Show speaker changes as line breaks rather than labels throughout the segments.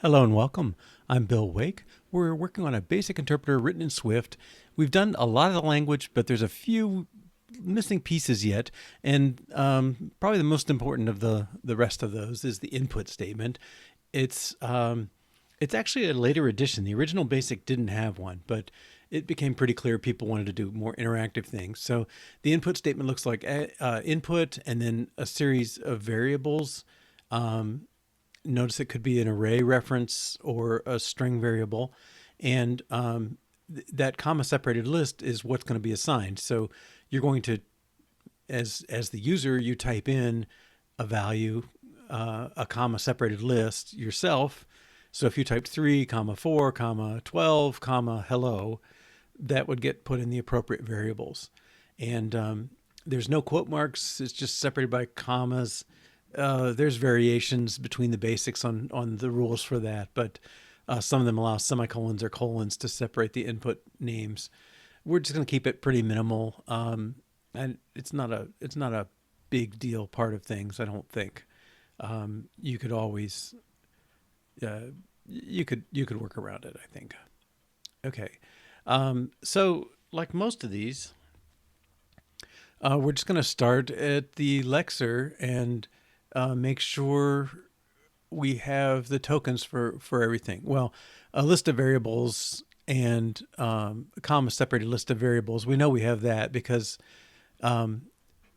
Hello and welcome. I'm Bill Wake. We're working on a basic interpreter written in Swift. We've done a lot of the language, but there's a few missing pieces yet. And probably the most important of the rest of those is the input statement. It's actually a later addition. The original basic didn't have one, but it became pretty clear people wanted to do more interactive things. So the input statement looks like input and then a series of variables. Notice it could be an array reference or a string variable. And that comma separated list is what's going to be assigned. So you're going to, as the user, you type in a value, a comma separated list yourself. So if you typed 3, 4, 12, hello, that would get put in the appropriate variables. And there's no quote marks. It's just separated by commas. There's variations between the basics on the rules for that, but some of them allow semicolons or colons to separate the input names. We're just going to keep it pretty minimal, and it's not a big deal part of things. I don't think you could always you could work around it, I think. Okay, so like most of these, we're just going to start at the Lexer and make sure we have the tokens for everything. Well, a list of variables and a comma separated list of variables. We know we have that because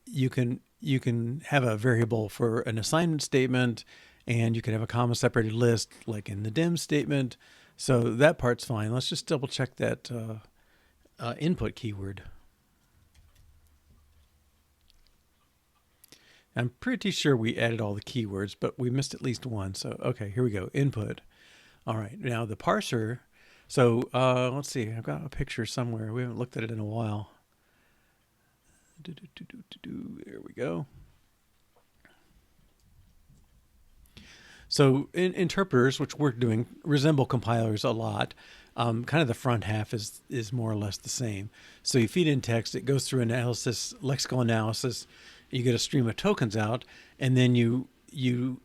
you can have a variable for an assignment statement, and you can have a comma separated list like in the dim statement. So that part's fine. Let's just double check that input keyword. I'm pretty sure we added all the keywords, but we missed at least one. So, okay, here we go. Input. All right, now the parser. So let's see. I've got a picture somewhere. We haven't looked at it in a while. There we go. So interpreters, which we're doing, resemble compilers a lot. Kind of the front half is more or less the same. So you feed in text, it goes through analysis, lexical analysis. You get a stream of tokens out, and then you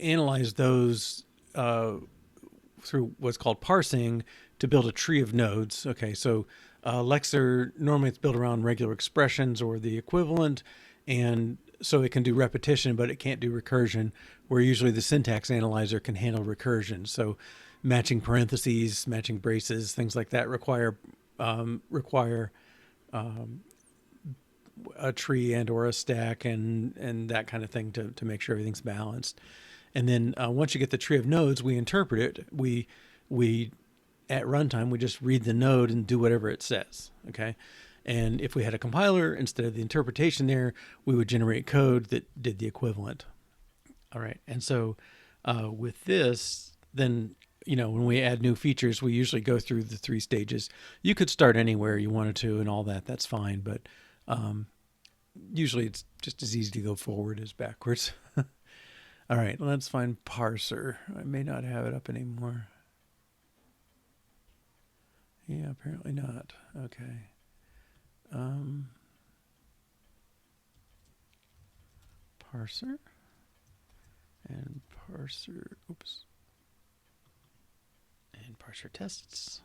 analyze those through what's called parsing to build a tree of nodes. Okay, so Lexer, normally it's built around regular expressions or the equivalent, and so it can do repetition, but it can't do recursion, where usually the syntax analyzer can handle recursion. So matching parentheses, matching braces, things like that require a tree and or a stack and that kind of thing to make sure everything's balanced. And then once you get the tree of nodes, we interpret it. We at runtime, we just read the node and do whatever it says. Okay. And if we had a compiler, instead of the interpretation there, we would generate code that did the equivalent. All right. And so with this, then, when we add new features, we usually go through the 3 stages. You could start anywhere you wanted to and all that. That's fine. But usually it's just as easy to go forward as backwards. All right. Let's find parser. I may not have it up anymore. Yeah, apparently not. Okay. Parser and parser, oops, and parser tests.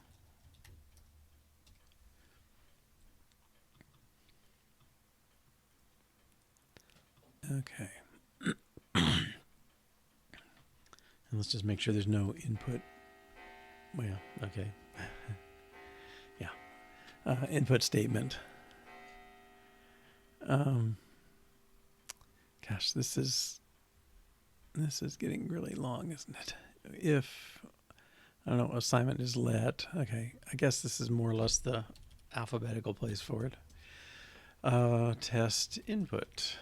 Okay. And let's just make sure there's no input. Well, okay. Yeah. Input statement. Gosh, this is getting really long, isn't it? If, I don't know, assignment is let. Okay, I guess this is more or less the alphabetical place for it. Test input.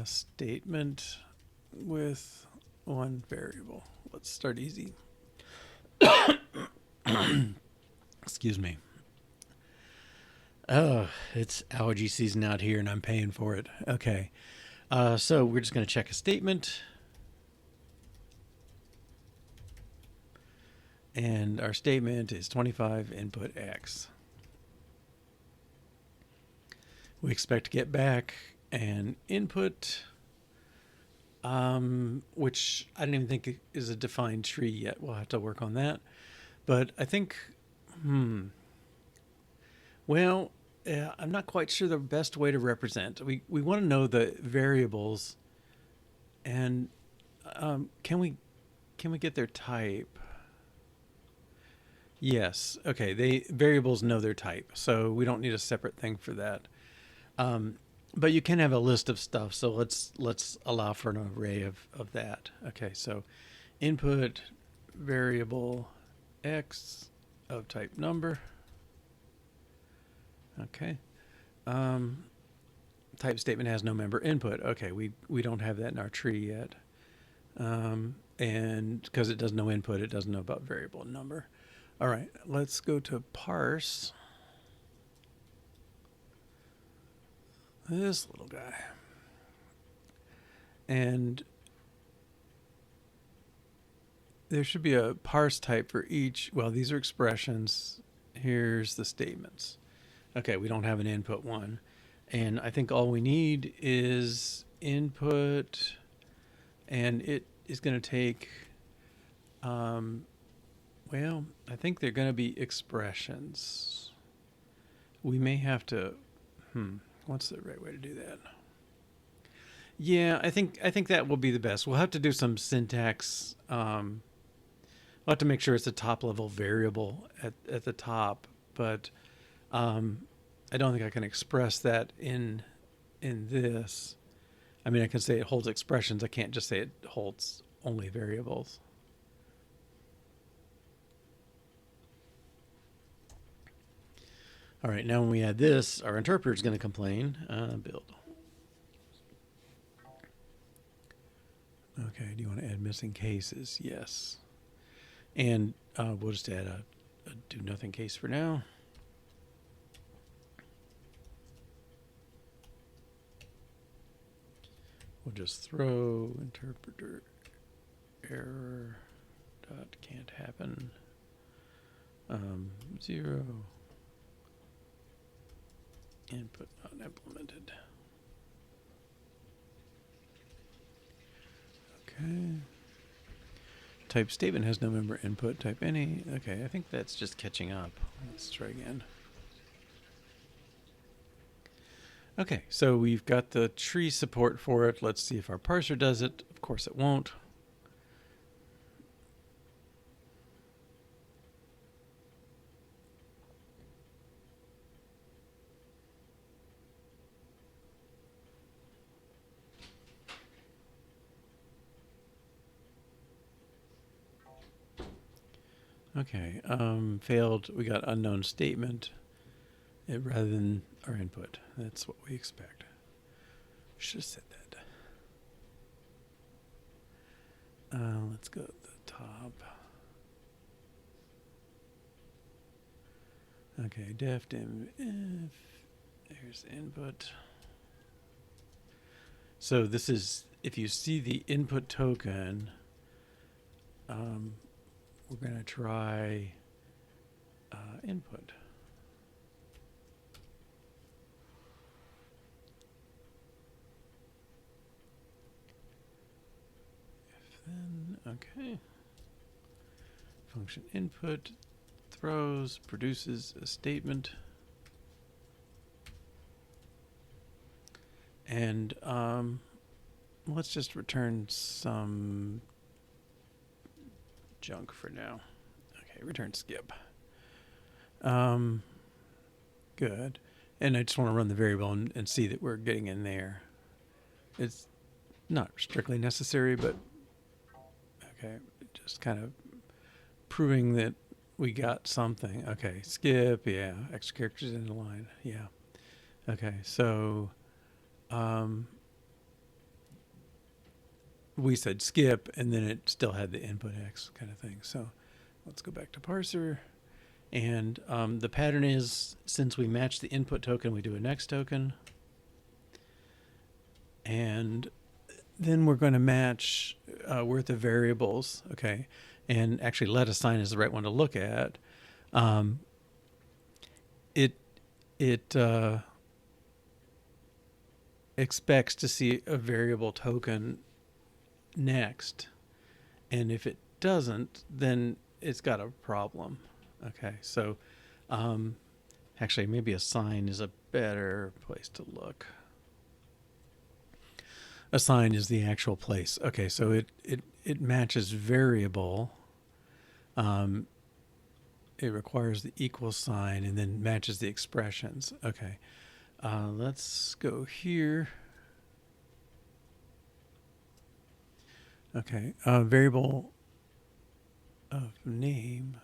Statement with one variable. Let's start easy. Excuse me. Oh, it's allergy season out here and I'm paying for it. Okay. So we're just going to check a statement. And our statement is 25 input X. We expect to get back an input which I don't even think is a defined tree yet. We'll have to work on that. But I think, well, yeah, I'm not quite sure the best way to represent. We want to know the variables, and can we get their type? Yes. Okay. They variables know their type, so we don't need a separate thing for that. Um, but you can have a list of stuff. So let's allow for an array of that. Okay. So input variable x of type number. Okay. Um, type statement has no member input. Okay. We don't have that in our tree yet. And because it does no input, it doesn't know about variable number. All right, let's go to parse this little guy. And there should be a parse type for each. Well, these are expressions. Here's the statements. Okay, we don't have an input one. And I think all we need is input, and it is going to take, well, I think they're going to be expressions. We may have to, what's the right way to do that? Yeah, I think that will be the best. We'll have to do some syntax. We'll have to make sure it's a top level variable at the top, but I don't think I can express that in this. I mean, I can say it holds expressions. I can't just say it holds only variables. All right, now when we add this, our interpreter is going to complain. Build. Okay, do you want to add missing cases? Yes. And we'll just add a do nothing case for now. We'll just throw interpreter error dot can't happen 0 input not implemented. Okay. Type statement has no member input. Type any. Okay, I think that's just catching up. Let's try again. Okay, so we've got the tree support for it. Let's see if our parser does it. Of course it won't. Okay, failed. We got unknown statement rather than our input. That's what we expect. Should have said that. Let's go to the top. Okay, def dim if there's input. So this is, if you see the input token, we're going to try input. If then, okay. Function input throws, produces a statement. And let's just return some junk for now. Okay, return skip. Good. And I just want to run the variable and see that we're getting in there. It's not strictly necessary, but okay, just kind of proving that we got something. Okay, skip, yeah, extra characters in the line, yeah. Okay, so we said skip, and then it still had the input X kind of thing. So let's go back to parser. And the pattern is, since we match the input token, we do a next token. And then we're going to match worth of variables, okay? And actually let assign is the right one to look at. It expects to see a variable token next. And if it doesn't, then it's got a problem. Okay, so actually maybe assign is a better place to look. Assign is the actual place. Okay, so it matches variable. It requires the equal sign and then matches the expressions. Okay, let's go here. Okay, variable of name.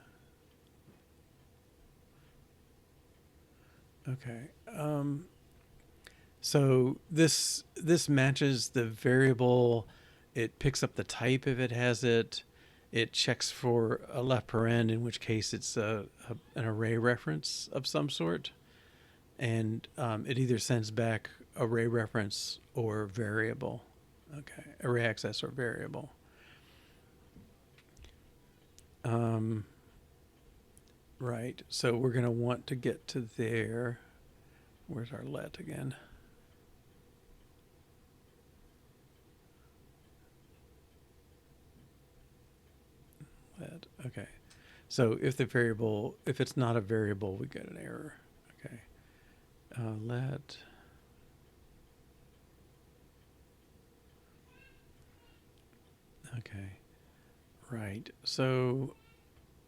Okay, so this matches the variable. It picks up the type if it has it. It checks for a left paren, in which case it's an array reference of some sort. And it either sends back array reference or variable. Okay, array access or variable. Right, so we're going to want to get to there. Where's our let again? Let, okay. So if it's not a variable, we get an error. Okay. Let. Okay. Right. So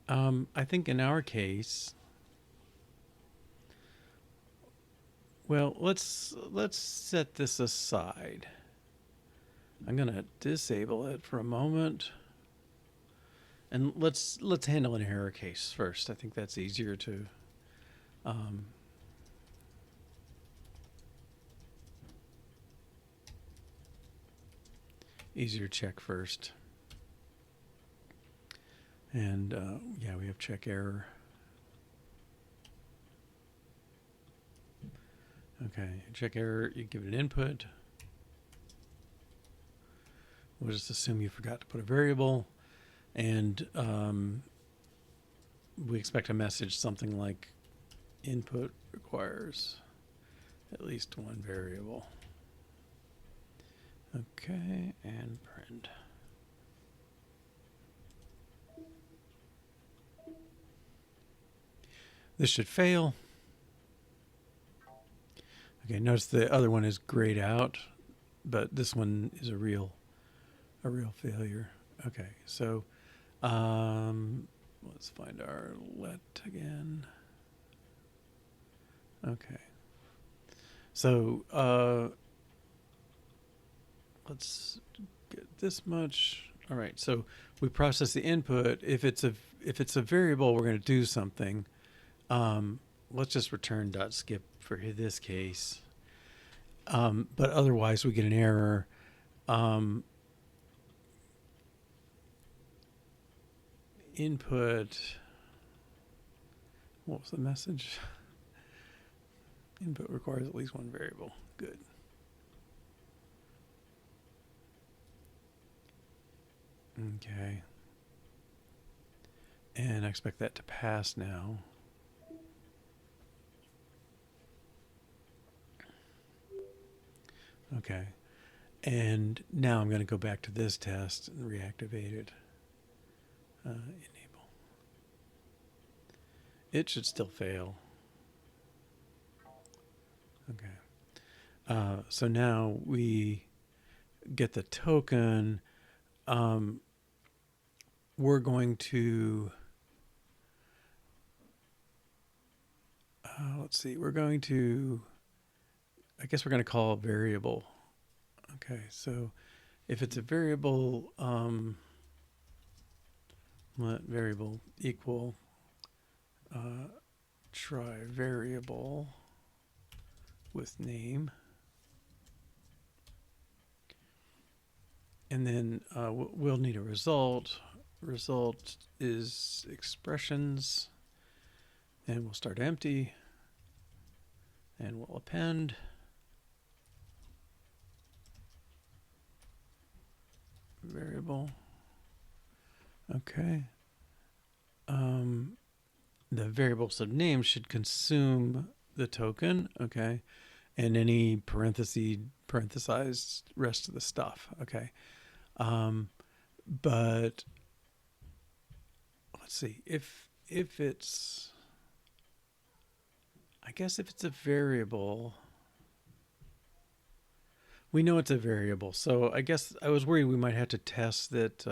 I think in our case, well, let's set this aside. I'm going to disable it for a moment. And let's handle an error case first. I think that's easier to check first. And yeah, we have check error. Okay, check error, you give it an input. We'll just assume you forgot to put a variable. And we expect a message something like input requires at least one variable. Okay, and print. This should fail. Okay, notice the other one is grayed out, but this one is a real failure. Okay, so let's find our let again. Okay, so let's get this much. All right, so we process the input. If it's a variable, we're going to do something. Let's just return .skip for this case. But otherwise, we get an error. Input. What was the message? Input requires at least one variable. Good. Okay. And I expect that to pass now. Okay. And now I'm going to go back to this test and reactivate it. Enable. It should still fail. Okay. So now we get the token. We're going to, let's see, we're going to, I guess we're going to call a variable. Okay, so if it's a variable, let variable equal try variable with name. And then we'll need a result. Result is expressions. And we'll start empty. And we'll append. Variable. Okay. The variable subname should consume the token. Okay. And any parenthesized rest of the stuff. Okay. But let's see, if it's, I guess if it's a variable, we know it's a variable. So I guess I was worried we might have to test that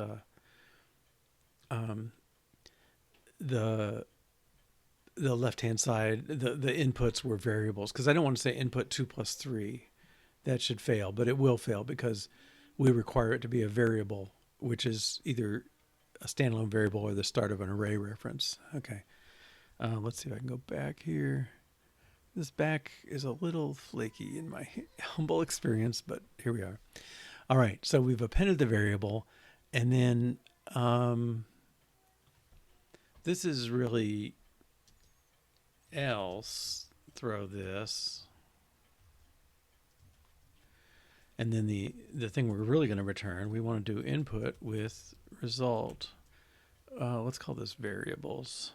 the left-hand side, the inputs were variables, because I don't want to say input 2 plus 3. That should fail, but it will fail because we require it to be a variable, which is either a standalone variable or the start of an array reference. Okay, let's see if I can go back here. This back is a little flaky in my humble experience, but here we are. All right, so we've appended the variable, and then this is really else, throw this. And then the thing we're really going to return, we want to do input with result. Let's call this variables.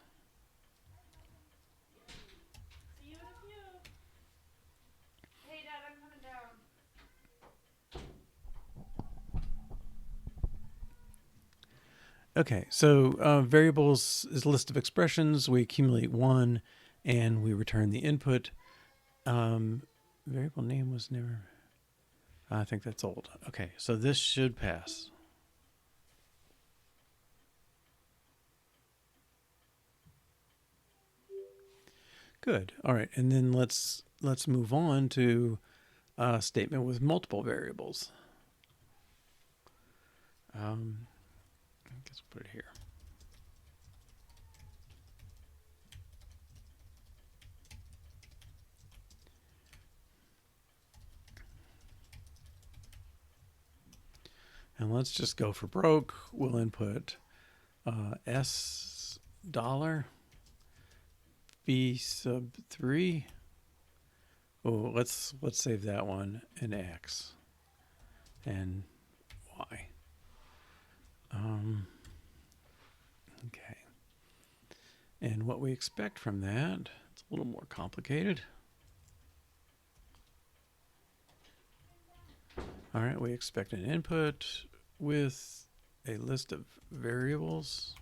See you in a few. Hey, Dad, I'm coming down.
Okay, so variables is a list of expressions. We accumulate one, and we return the input. Variable name was never... I think that's old. Okay, so this should pass. Good. All right, and then let's move on to a statement with multiple variables. I guess we'll put it here. And let's just go for broke. We'll input S dollar B sub 3. Oh, let's save that one, and X and Y. Okay. And what we expect from that, it's a little more complicated. All right, we expect an input with a list of variables,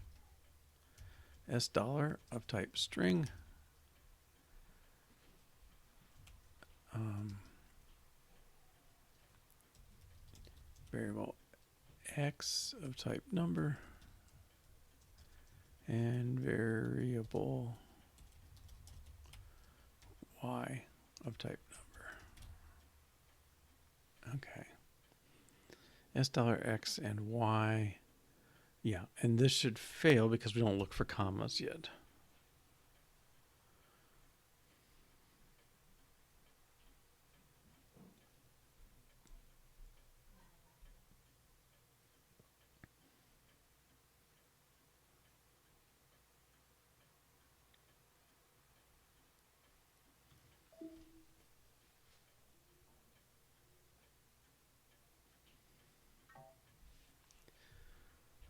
S dollar of type string, variable X of type number, and variable Y of type number. Okay. S dollar X and Y. Yeah, and this should fail because we don't look for commas yet.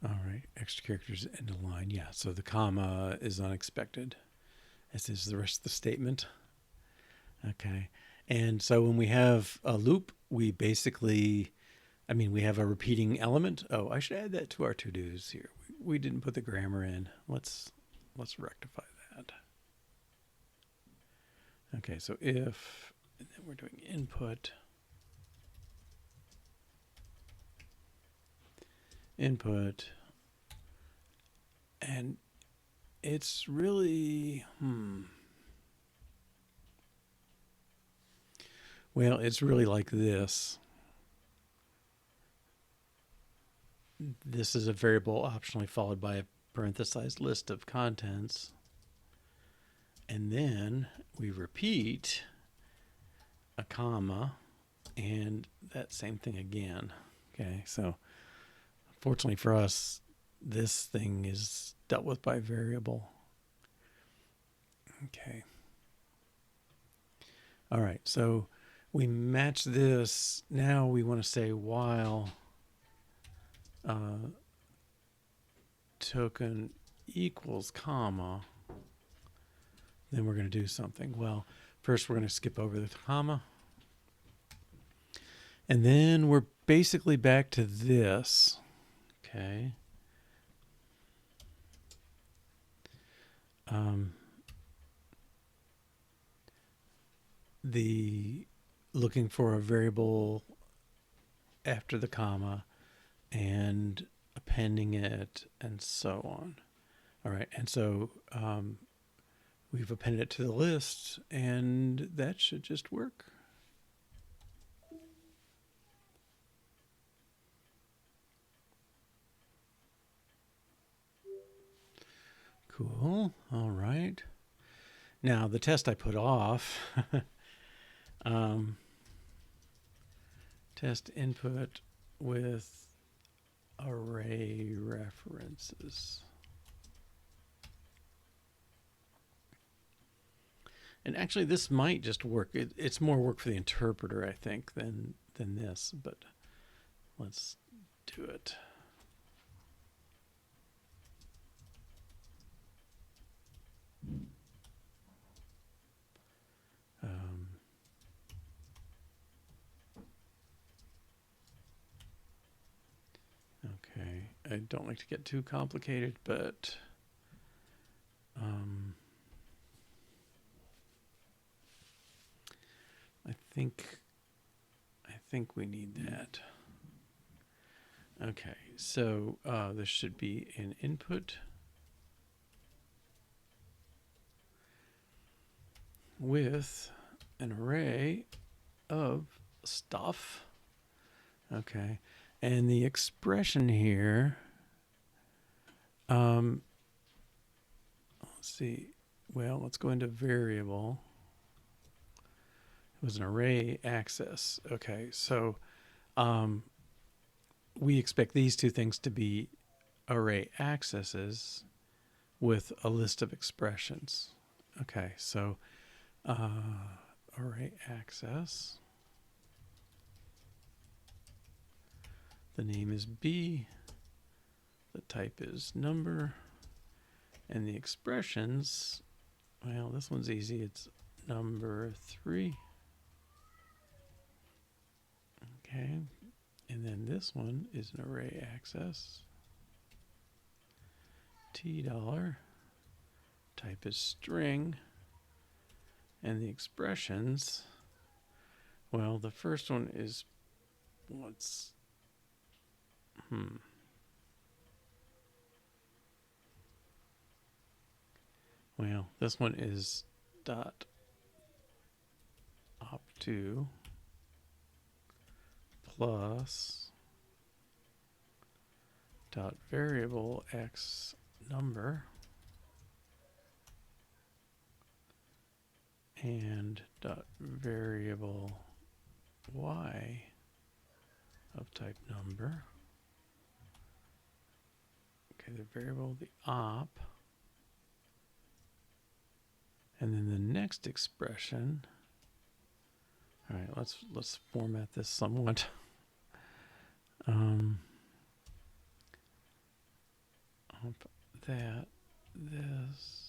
All right, extra characters end of line. Yeah, so the comma is unexpected, as is the rest of the statement. Okay, and so when we have a loop, we basically, we have a repeating element. Oh, I should add that to our to-dos here. We didn't put the grammar in. Let's rectify that. Okay, so if, and then we're doing input. And it's really, well, it's really like this. This is a variable optionally followed by a parenthesized list of contents. And then we repeat a comma and that same thing again. Okay, so fortunately for us, this thing is dealt with by variable. Okay. All right, so we match this. Now we want to say while token equals comma, then we're going to do something. Well, first we're going to skip over the comma. And then we're basically back to this. Okay. The looking for a variable after the comma and appending it and so on. All right, and so we've appended it to the list, and that should just work. Cool. All right. Now the test I put off. Test input with array references. And actually, this might just work. It's more work for the interpreter, I think, than this. But let's do it. Okay, I don't like to get too complicated, but I think we need that. Okay, so this should be an input with an array of stuff. Okay, and the expression here, let's see, well, let's go into variable. It was an array access. Okay, so we expect these two things to be array accesses with a list of expressions. Okay, so array access. The name is B. The type is number. And the expressions, well, this one's easy. It's number 3. Okay. And then this one is an array access. $. Type is string. And the expressions, well, the first one is what's well, this one is dot op2 plus dot variable x number and dot variable y of type number. Okay, the variable, the op, and then the next expression. All right, let's format this somewhat. That, this.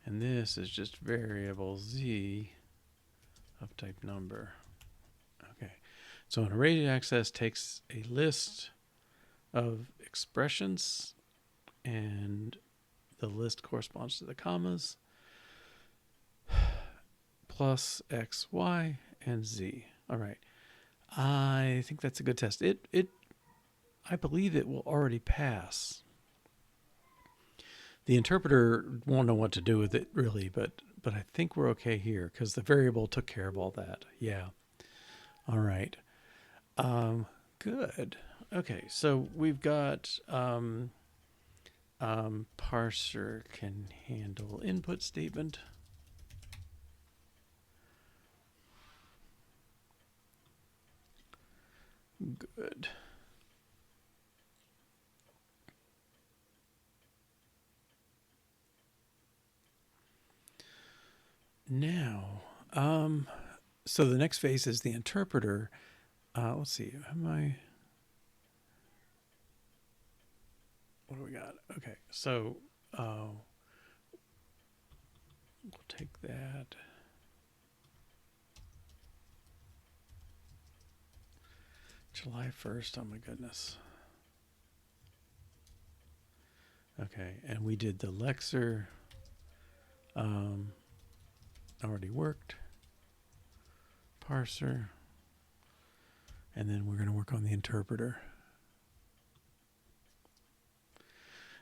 And this is just variable z of type number. Okay, so an array access takes a list of expressions, and the list corresponds to the commas, plus x, y, and z. All right, I think that's a good test. I believe it will already pass. The interpreter won't know what to do with it, really, but I think we're okay here because the variable took care of all that. Yeah. All right. Good. Okay, so we've got parser can handle input statement. Good. Now, so the next phase is the interpreter. Let's see, what do we got? Okay, so we'll take that. July 1st, oh my goodness. Okay, and we did the Lexer, already worked, parser, and then we're going to work on the interpreter.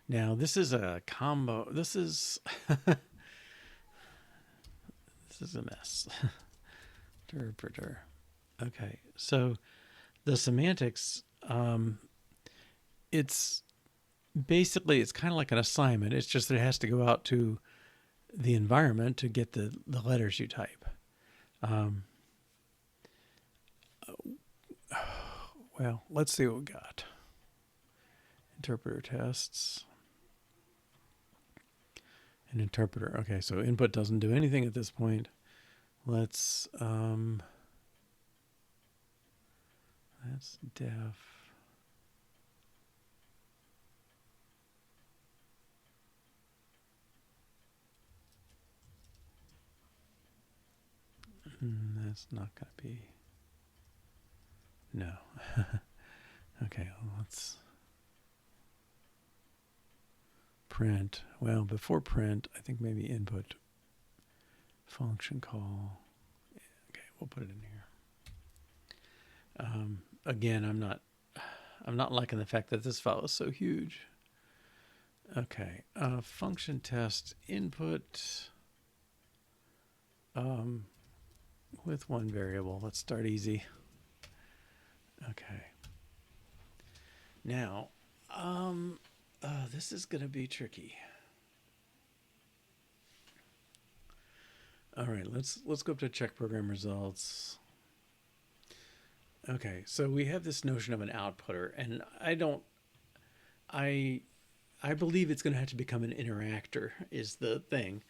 Now, this is a combo, this is, this is a mess. Interpreter. Okay, so the semantics, it's basically, it's kind of like an assignment. It's just that it has to go out to the environment to get the letters you type. Well, let's see what we got. Interpreter tests. An interpreter. Okay, so input doesn't do anything at this point. Let's, that's def. That's not going to be, no. Okay, let's print. Well, before print, I think maybe input function call. Okay, we'll put it in here. Again, I'm not liking the fact that this file is so huge. Okay, function test input with one variable. Let's start easy. Okay. Now, this is going to be tricky. All right, let's go up to check program results. Okay, so we have this notion of an outputter, and I believe it's going to have to become an interactor is the thing.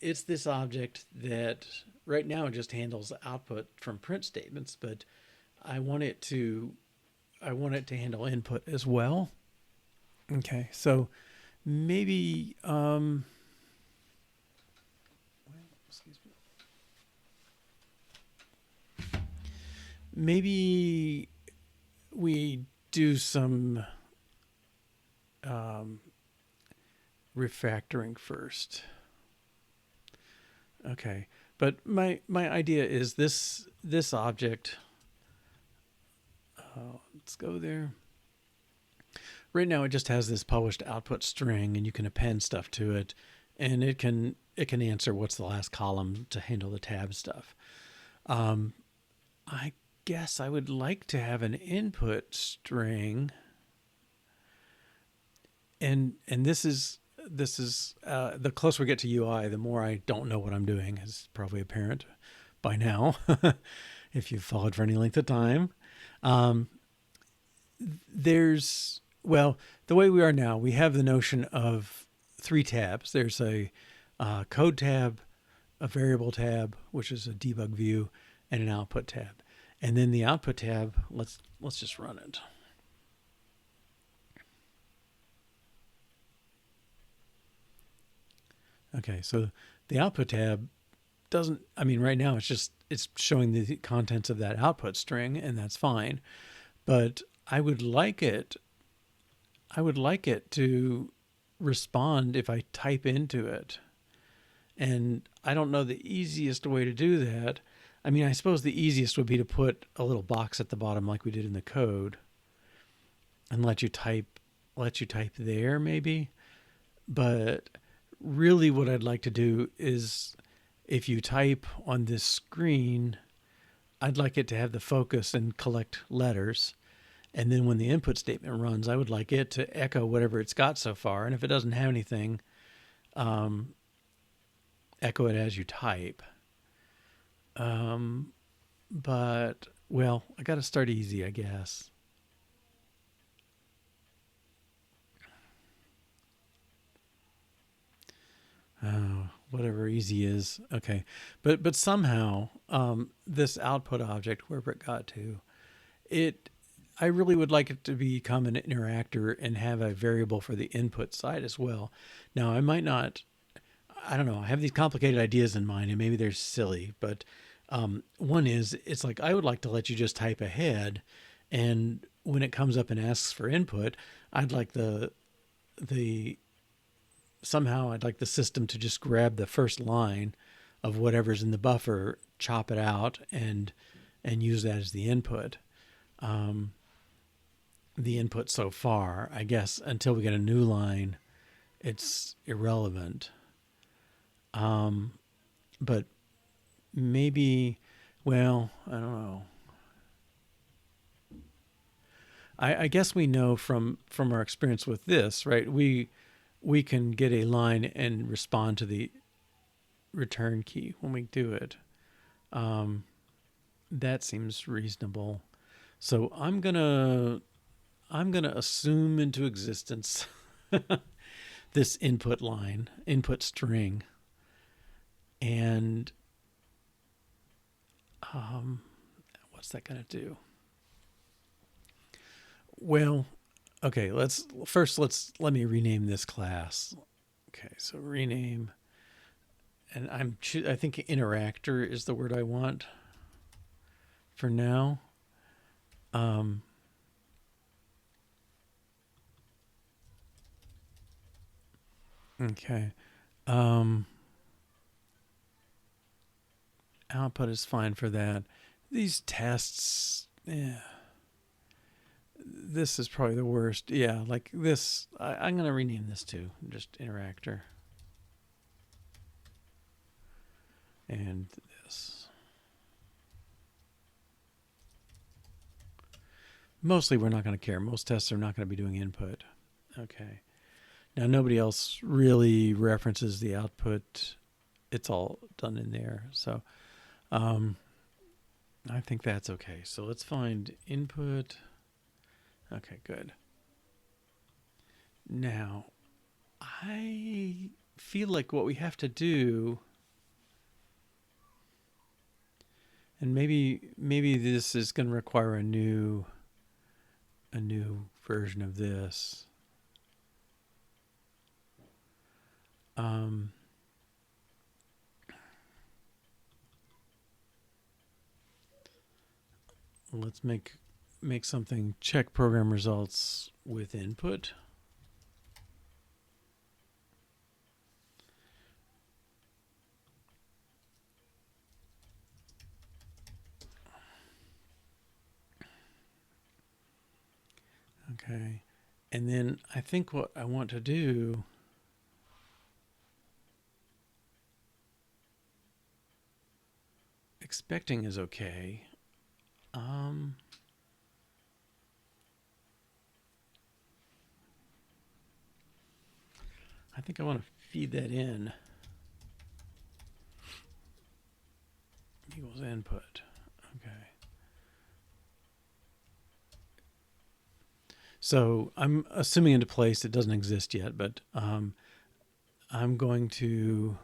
It's this object that right now just handles output from print statements, but I want it to handle input as well. Okay, so maybe excuse me. Maybe we do some refactoring first. Okay, but my idea is this object. Let's go there. Right now, it just has this published output string, and you can append stuff to it, and it can answer what's the last column to handle the tab stuff. I guess I would like to have an input string, and this is the closer we get to UI, the more I don't know what I'm doing, is probably apparent by now, if you've followed for any length of time. Well, the way we are now, we have the notion of 3 tabs. There's a code tab, a variable tab, which is a debug view, and an output tab. And then the output tab, let's just run it. Okay, so the output tab doesn't, I mean, right now it's showing the contents of that output string, and that's fine. But I would like it to respond if I type into it. And I don't know the easiest way to do that. I mean, I suppose the easiest would be to put a little box at the bottom like we did in the code and let you type there maybe. But really what I'd like to do is if you type on this screen, I'd like it to have the focus and collect letters. And then when the input statement runs, I would like it to echo whatever it's got so far. And if it doesn't have anything, echo it as you type. But, well, I got to start easy, I guess. Whatever easy is. Okay. But somehow, this output object, wherever it got to, I really would like it to become an interactor and have a variable for the input side as well. Now, I might not, I don't know, I have these complicated ideas in mind and maybe they're silly, but one is it's like I would like to let you just type ahead, and when it comes up and asks for input, I'd like the somehow I'd like the system to just grab the first line of whatever's in the buffer, chop it out, and use that as the input. The input so far, I guess, until we get a new line, it's irrelevant. But maybe, well, I don't know. I guess we know from our experience with this, right? We can get a line and respond to the return key when we do it. That seems reasonable. So I'm gonna assume into existence this input line, input string, and what's that gonna do? Well, okay, let me rename this class. Okay, so rename, and I think interactor is the word I want for now. Okay. Output is fine for that. These tests, yeah. This is probably the worst. Yeah, like this. I'm going to rename this to just interactor. And this. Mostly we're not going to care. Most tests are not going to be doing input. Okay. Now nobody else really references the output. It's all done in there. So I think that's okay. So let's find input. Okay, good. Now, I feel like what we have to do, and maybe this is going to require a new version of this. Let's make something check program results with input. Okay. And then I think what I want to do expecting is okay. I think I want to feed that in. Equals input. Okay. So I'm assuming into place. It doesn't exist yet, but I'm going to.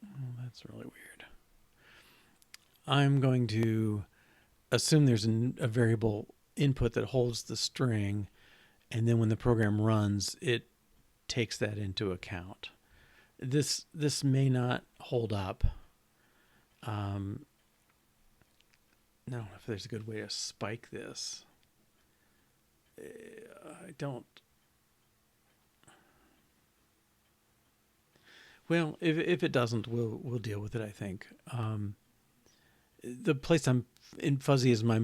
Oh, that's really weird. I'm going to assume there's a variable input that holds the string, and then when the program runs, it takes that into account. This may not hold up. I don't know if there's a good way to spike this. I don't. Well, if it doesn't, we'll deal with it. I think the place I'm fuzzy in my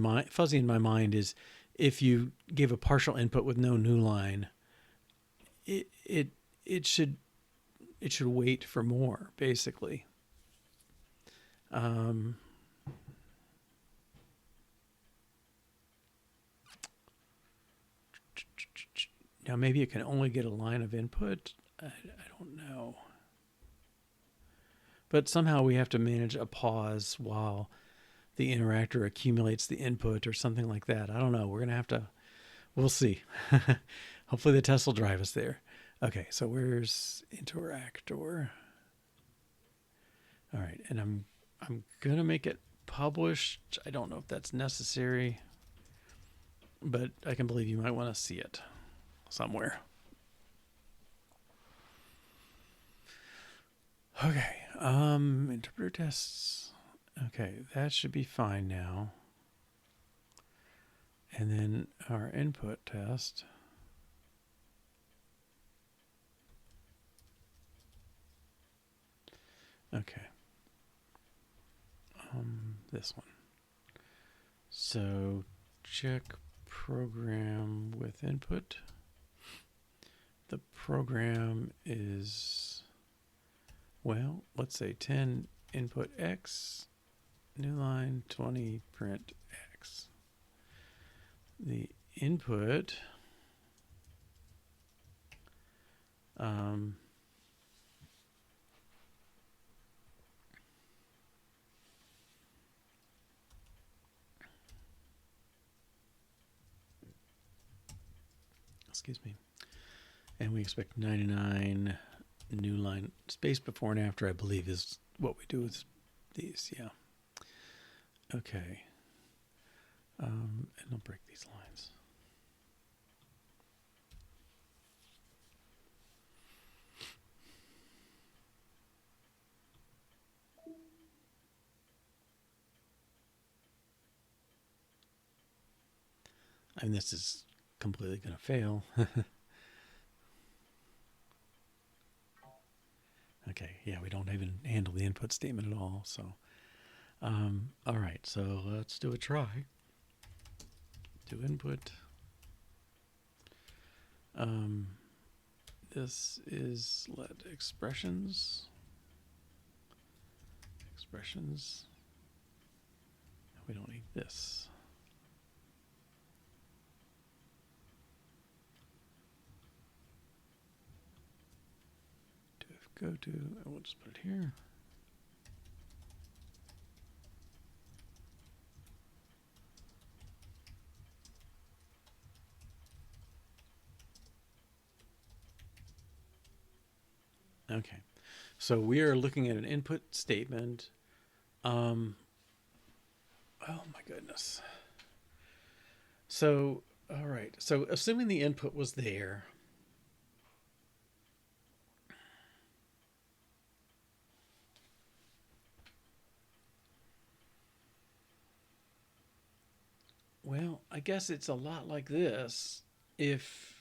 mind is if you give a partial input with no new line, it should wait for more, basically. Now maybe it can only get a line of input. I don't know. But somehow we have to manage a pause while the interactor accumulates the input or something like that. I don't know. We're going to have to, we'll see. Hopefully the test will drive us there. Okay, so where's interactor? All right, and I'm going to make it published. I don't know if that's necessary, but I can believe you might want to see it somewhere. Okay, interpreter tests. Okay, that should be fine now. And then our input test. Okay. This one. So check program with input. The program is, well, let's say 10 input X, new line 20 print X. The input excuse me, and we expect 99 new line space before and after, I believe, is what we do with these. Yeah. Okay. And I'll break these lines. I mean, this is completely going to fail. Okay, yeah, we don't even handle the input statement at all. So, all right, so let's do a try. Do input. This is let expressions. Expressions. We don't need this. Go to, we'll just put it here. Okay, so we are looking at an input statement. Oh my goodness. So, all right, so assuming the input was there, well, I guess it's a lot like this. If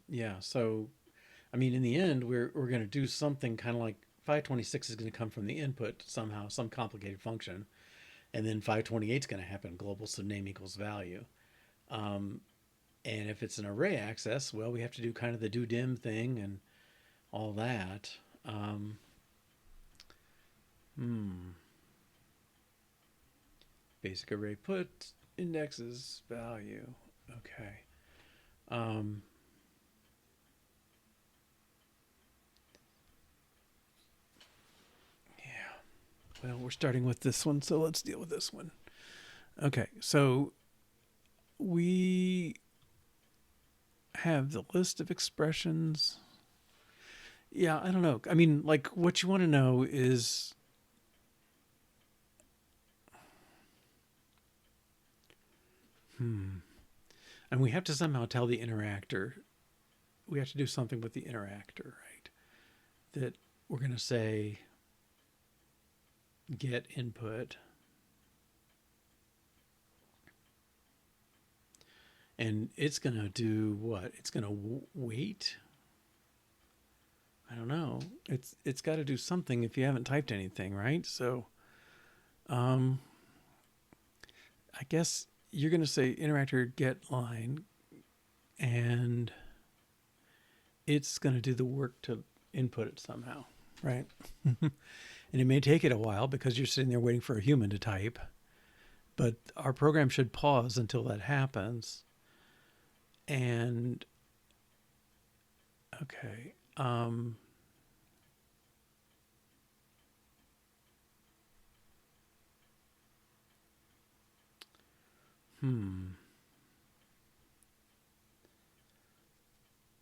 yeah, so I mean, in the end, we're going to do something kind of like 526 is going to come from the input somehow, some complicated function, and then 528 is going to happen global, so name equals value. And if it's an array access, well, we have to do kind of the do dim thing and all that. Basic array put indexes value. Okay. Yeah. Well, we're starting with this one, so let's deal with this one. Okay, so we have the list of expressions. Yeah, I don't know. I mean, like, what you want to know is and we have to somehow tell the interactor, we have to do something with the interactor, right? That we're going to say get input, and it's going to do what? It's going to wait. I don't know. It's got to do something if you haven't typed anything, right? So, I guess you're going to say interactor get line, and it's going to do the work to input it somehow, right? And it may take it a while because you're sitting there waiting for a human to type, but our program should pause until that happens. And okay,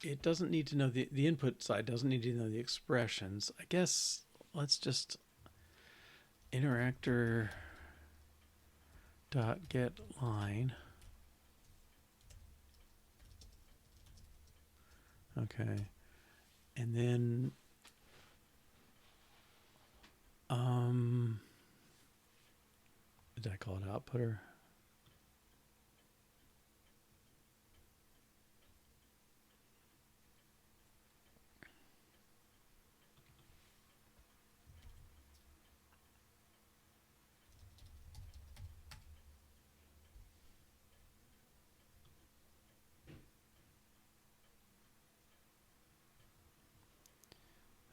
it doesn't need to know the input side doesn't need to know the expressions. I guess let's just interactor dot get line. Okay. And then did I call it outputter?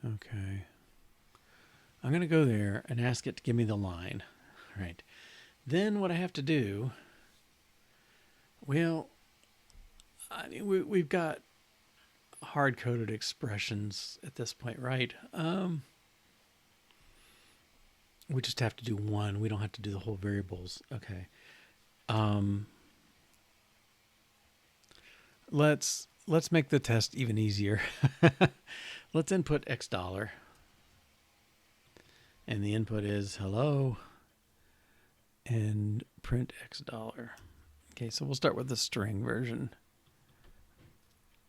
Okay. I'm going to go there and ask it to give me the line. All right. Then what I have to do, well, I mean, we've got hard-coded expressions at this point, right? We just have to do one. We don't have to do the whole variables. Okay. Let's make the test even easier. Let's input $X, and the input is hello, and print $X. Okay, so we'll start with the string version,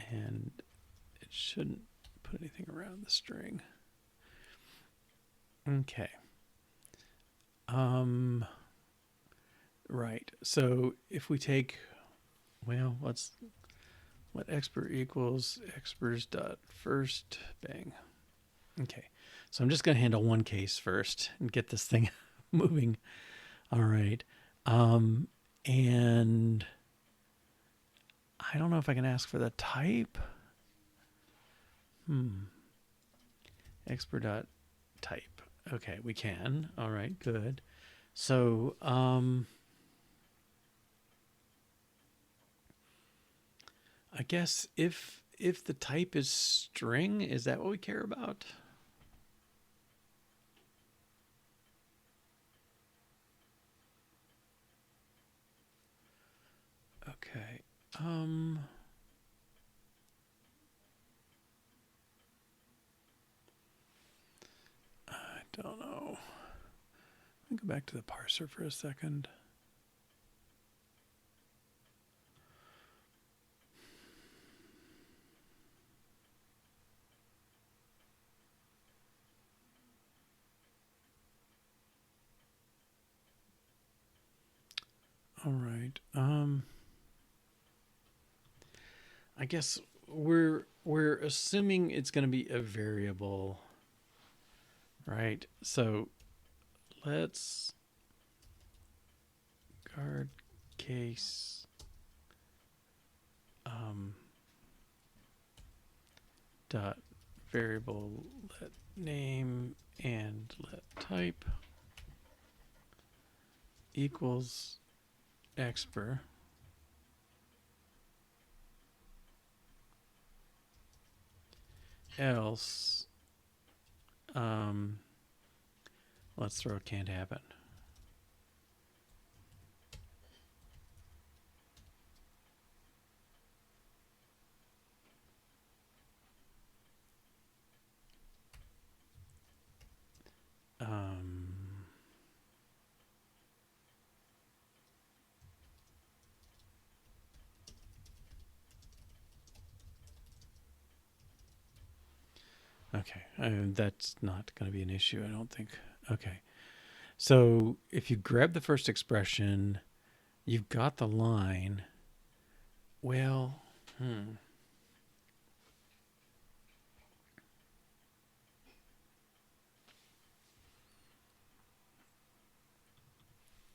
and it shouldn't put anything around the string. Okay. Right. So if we take, well, let expr equals exprs dot first bang. Okay. So I'm just going to handle one case first and get this thing moving. All right. And I don't know if I can ask for the type. Expr dot type. Okay, we can. All right, good. So, I guess if the type is string, is that what we care about? Okay. I don't know. Let me go back to the parser for a second. All right. I guess we're assuming it's going to be a variable, right? So let's guard case dot variable let name and let type equals expr else let's throw can't happen. Okay, that's not going to be an issue, I don't think. Okay, so if you grab the first expression, you've got the line. Well,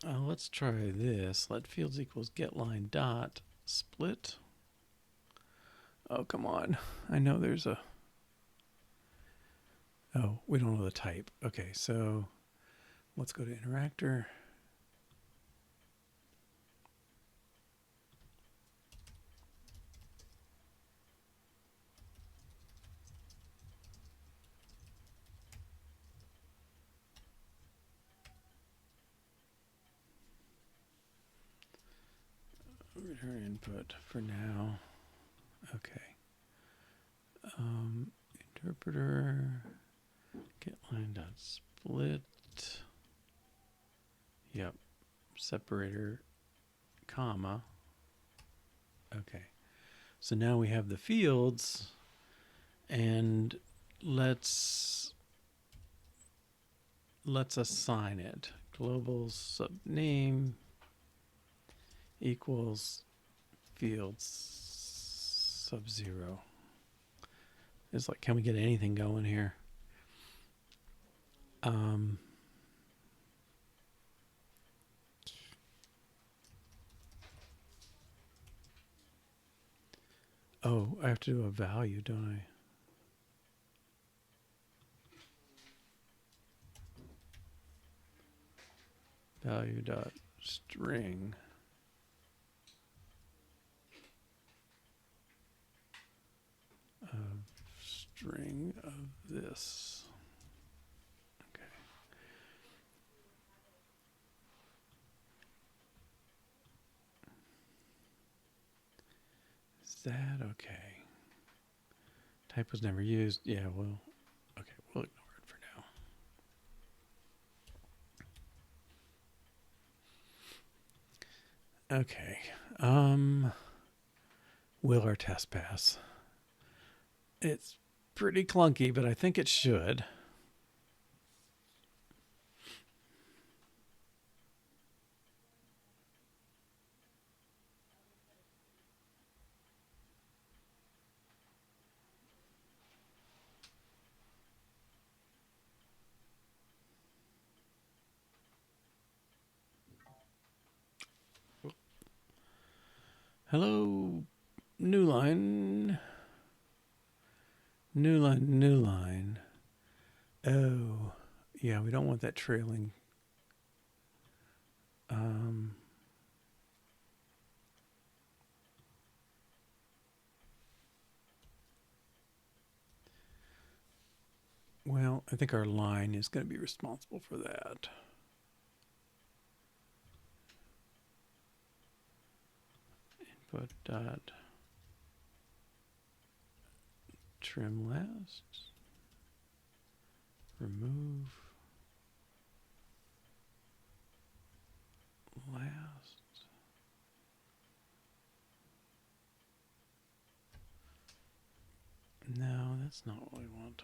let's try this. Let fields equals getLine dot split. Oh, come on. I know there's a... Oh, we don't know the type. Okay, so let's go to interactor. Return input for now. Okay. Interpreter get line dot split. Yep. Separator, comma. Okay. So now we have the fields, and let's assign it. Global subname equals fields sub-0. It's like, can we get anything going here? Oh, I have to do a value, don't I? Value dot string. String of this. Okay. Is that okay? Type was never used. Yeah, well, okay, we'll ignore it for now. Okay. Will our test pass? It's pretty clunky, but I think it should. Hello, new line. New line, new line. Oh, yeah, we don't want that trailing. Well, I think our line is going to be responsible for that. Input dot trim last. Remove last. No, that's not what we want.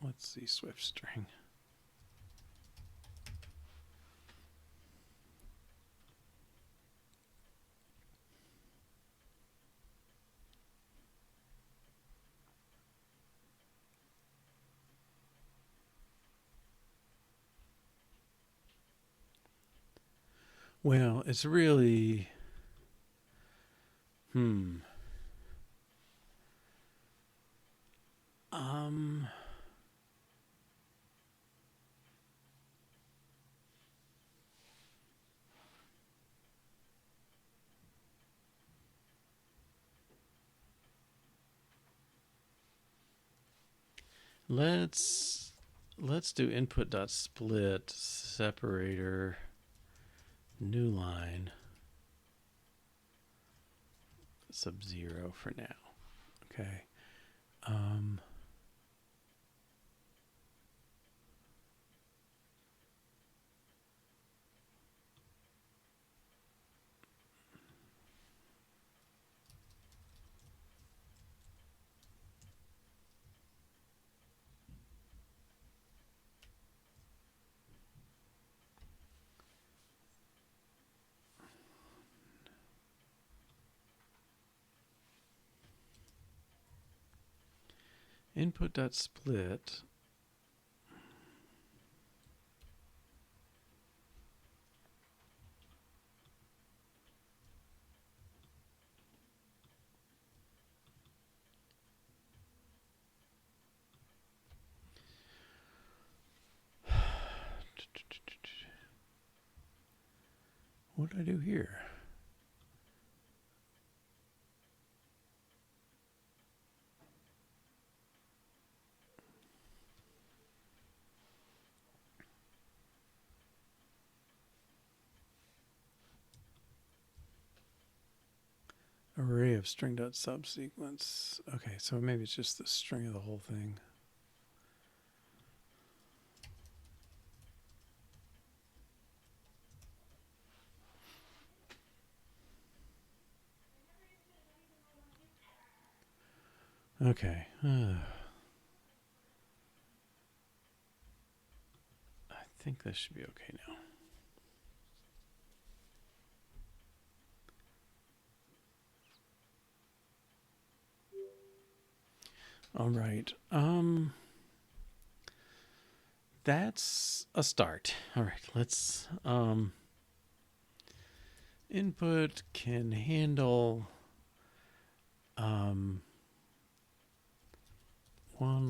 Let's see, Swift string. Well, it's really, let's do input dot split separator new line sub-0 for now. Okay. Input dot split what did I do here? array of string dot subsequence. Okay, so maybe it's just the string of the whole thing. Okay. I think this should be okay now. All right. That's a start. All right. Let's input can handle one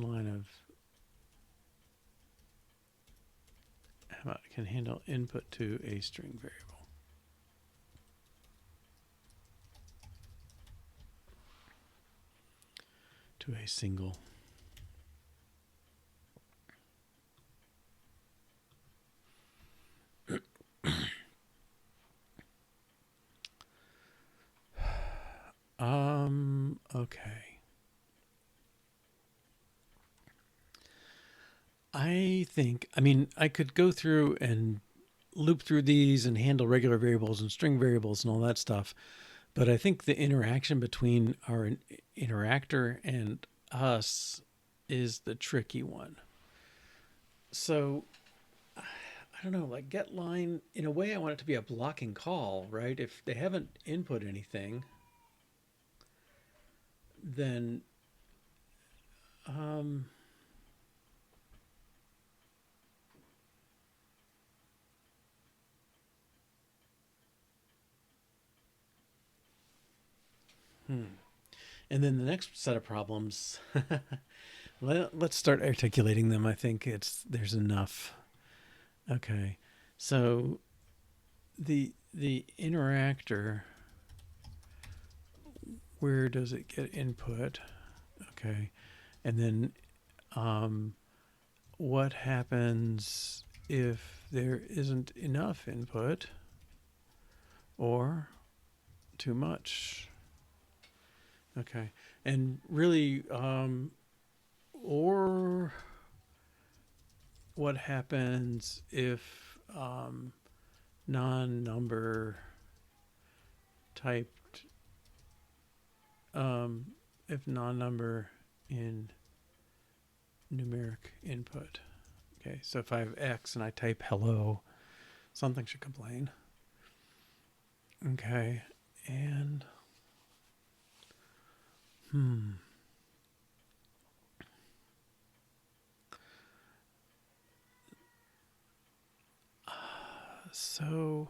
line of how about can handle input to a string variable. To a single. Okay. I mean, I could go through and loop through these and handle regular variables and string variables and all that stuff. But I think the interaction between our interactor and us is the tricky one. So I don't know, like get line, in a way I want it to be a blocking call, right? If they haven't input anything, then and then the next set of problems, let's start articulating them. I think there's enough. Okay, so the interactor, where does it get input? Okay, and then what happens if there isn't enough input or too much? Okay, and really, or what happens if non-number typed, if non-number in numeric input? Okay, so if I have X and I type hello, something should complain. Okay, and so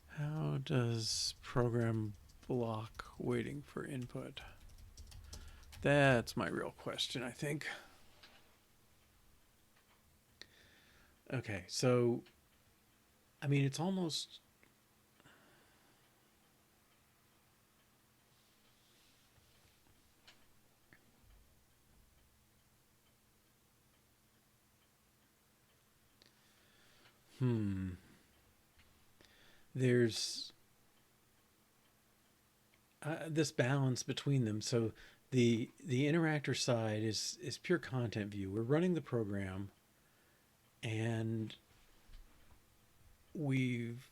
how does program block waiting for input? That's my real question, I think. Okay, so I mean, it's almost there's this balance between them. So the interactor side is pure content view. We're running the program, and we've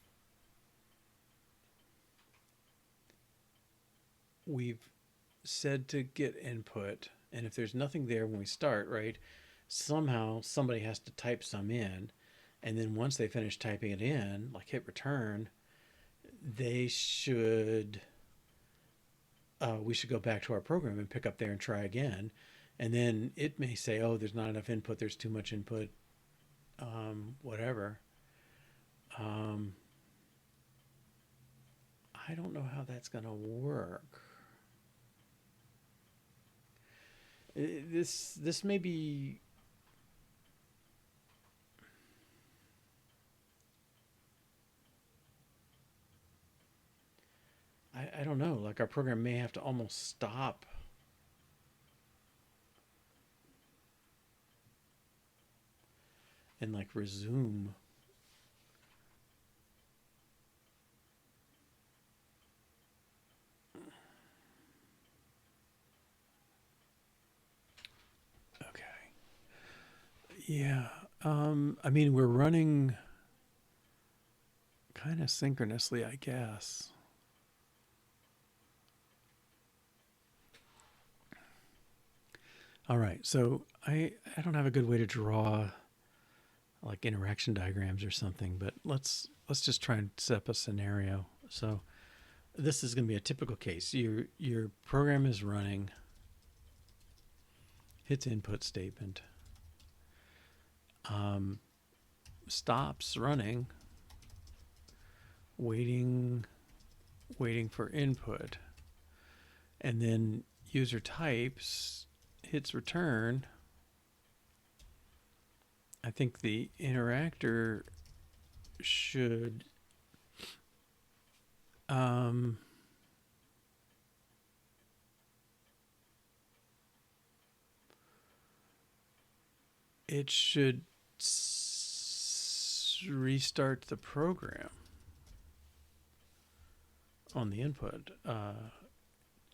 said to get input, and if there's nothing there when we start, right, somehow somebody has to type some in, and then once they finish typing it in, like hit return, they should we should go back to our program and pick up there and try again. And then it may say, oh, there's not enough input, there's too much input, whatever. I don't know how that's going to work. This may be I don't know, like our program may have to almost stop and like resume. Okay. Yeah. I mean, we're running kind of synchronously, I guess. All right. So I don't have a good way to draw like interaction diagrams or something, but let's just try and set up a scenario. So this is going to be a typical case. Your program is running, hits input statement, stops running, waiting for input, and then user types, hits return. I think the interactor should it should restart the program on the input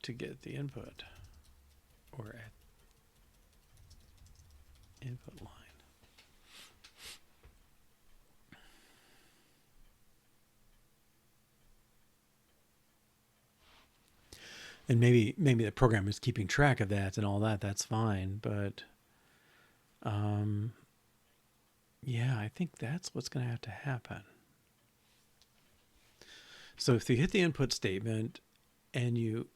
to get the input or at input line. And maybe the program is keeping track of that and all that. That's fine, but yeah, I think that's what's going to have to happen. So if you hit the input statement and you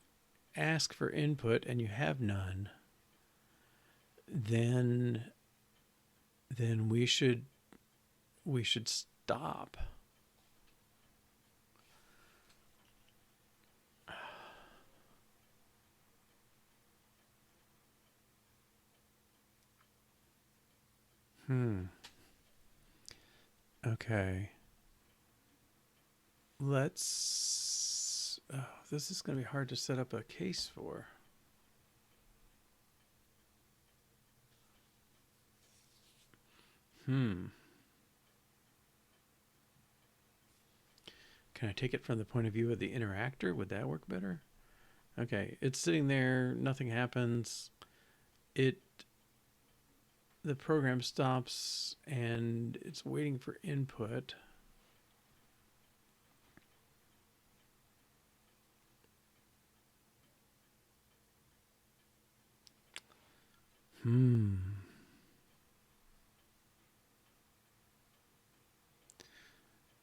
ask for input and you have none, then we should stop. Okay. Let's. Oh, this is going to be hard to set up a case for. Can I take it from the point of view of the interactor? Would that work better? Okay, it's sitting there, nothing happens. The program stops and it's waiting for input. And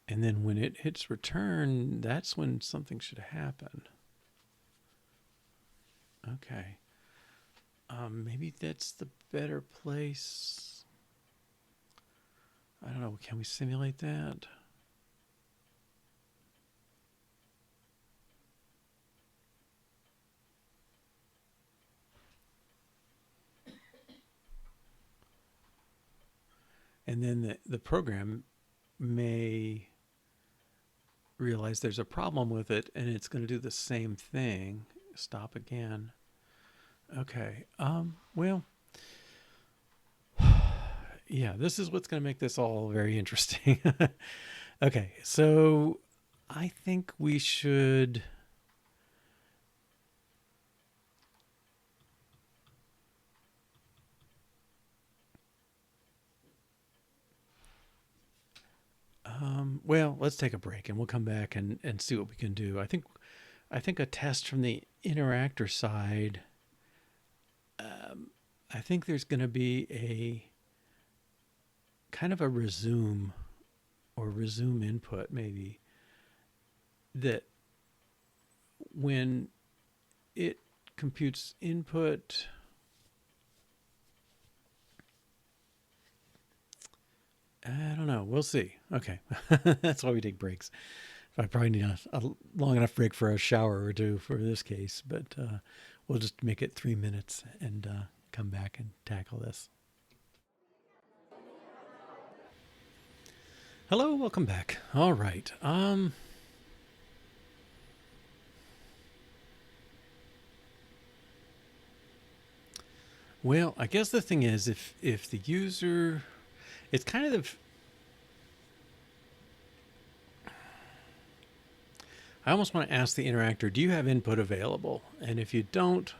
then when it hits return, that's when something should happen. Okay. Maybe that's the better place. I don't know. Can we simulate that? And then the program may realize there's a problem with it and it's going to do the same thing. Stop again. Okay. Well, yeah, this is what's going to make this all very interesting. Okay. So I think we should. Well, let's take a break and we'll come back and see what we can do. I think a test from the interactor side. I think there's going to be a kind of a resume input maybe, that when it computes input, I don't know. We'll see. Okay. That's why we take breaks. I probably need a long enough break for a shower or two for this case, but we'll just make it 3 minutes and come back and tackle this. Hello, welcome back. All right. Well, I guess the thing is, if the user, It's kind of, I almost want to ask the interactor, do you have input available? And if you don't,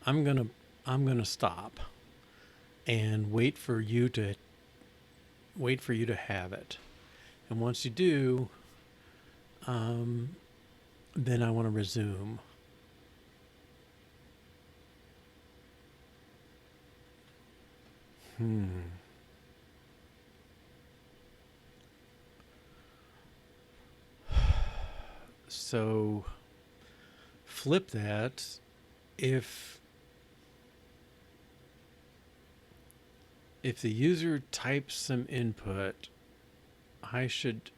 I'm gonna stop and wait for you to have it. And once you do, then I want to resume. So flip that. If the user types some input, I should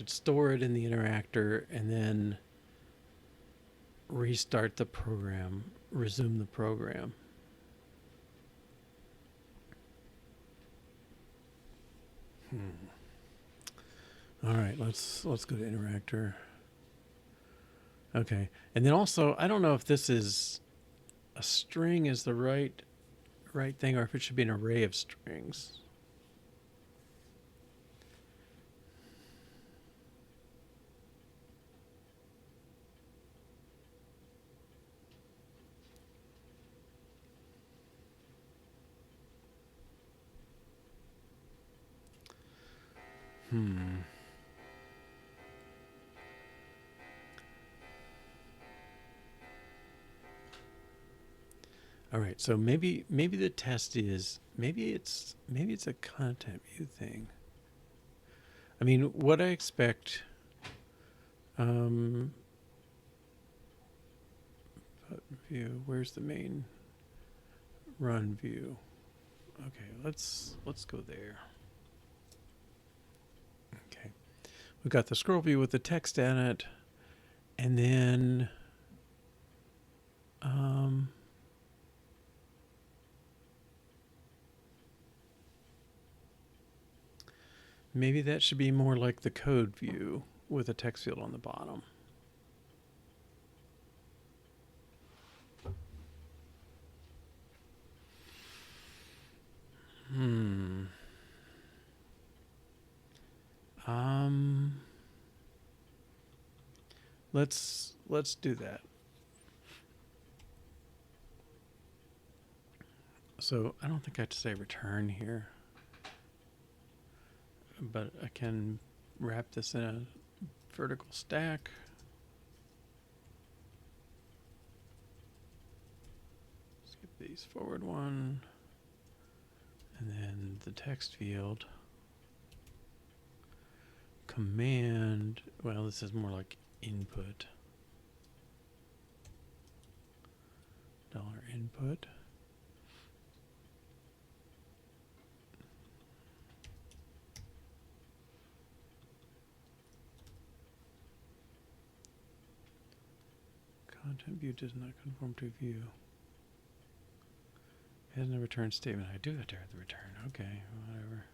store it in the interactor and then restart the program, resume the program. All right, let's go to interactor. Okay, and then also, I don't know if this is a string is the right thing, or if it should be an array of strings. All right, so maybe the test is maybe it's a content view thing. I mean, what I expect. View. Where's the main run view? Okay, let's go there. Okay, we've got the scroll view with the text in it, and then maybe that should be more like the code view with a text field on the bottom. Let's do that. So I don't think I have to say return here, but I can wrap this in a vertical stack. Skip these forward one, and then the text field. Command, well, this is more like input. $input. Content view does not conform to view. It has no return statement. I do have to have the return. Okay, whatever.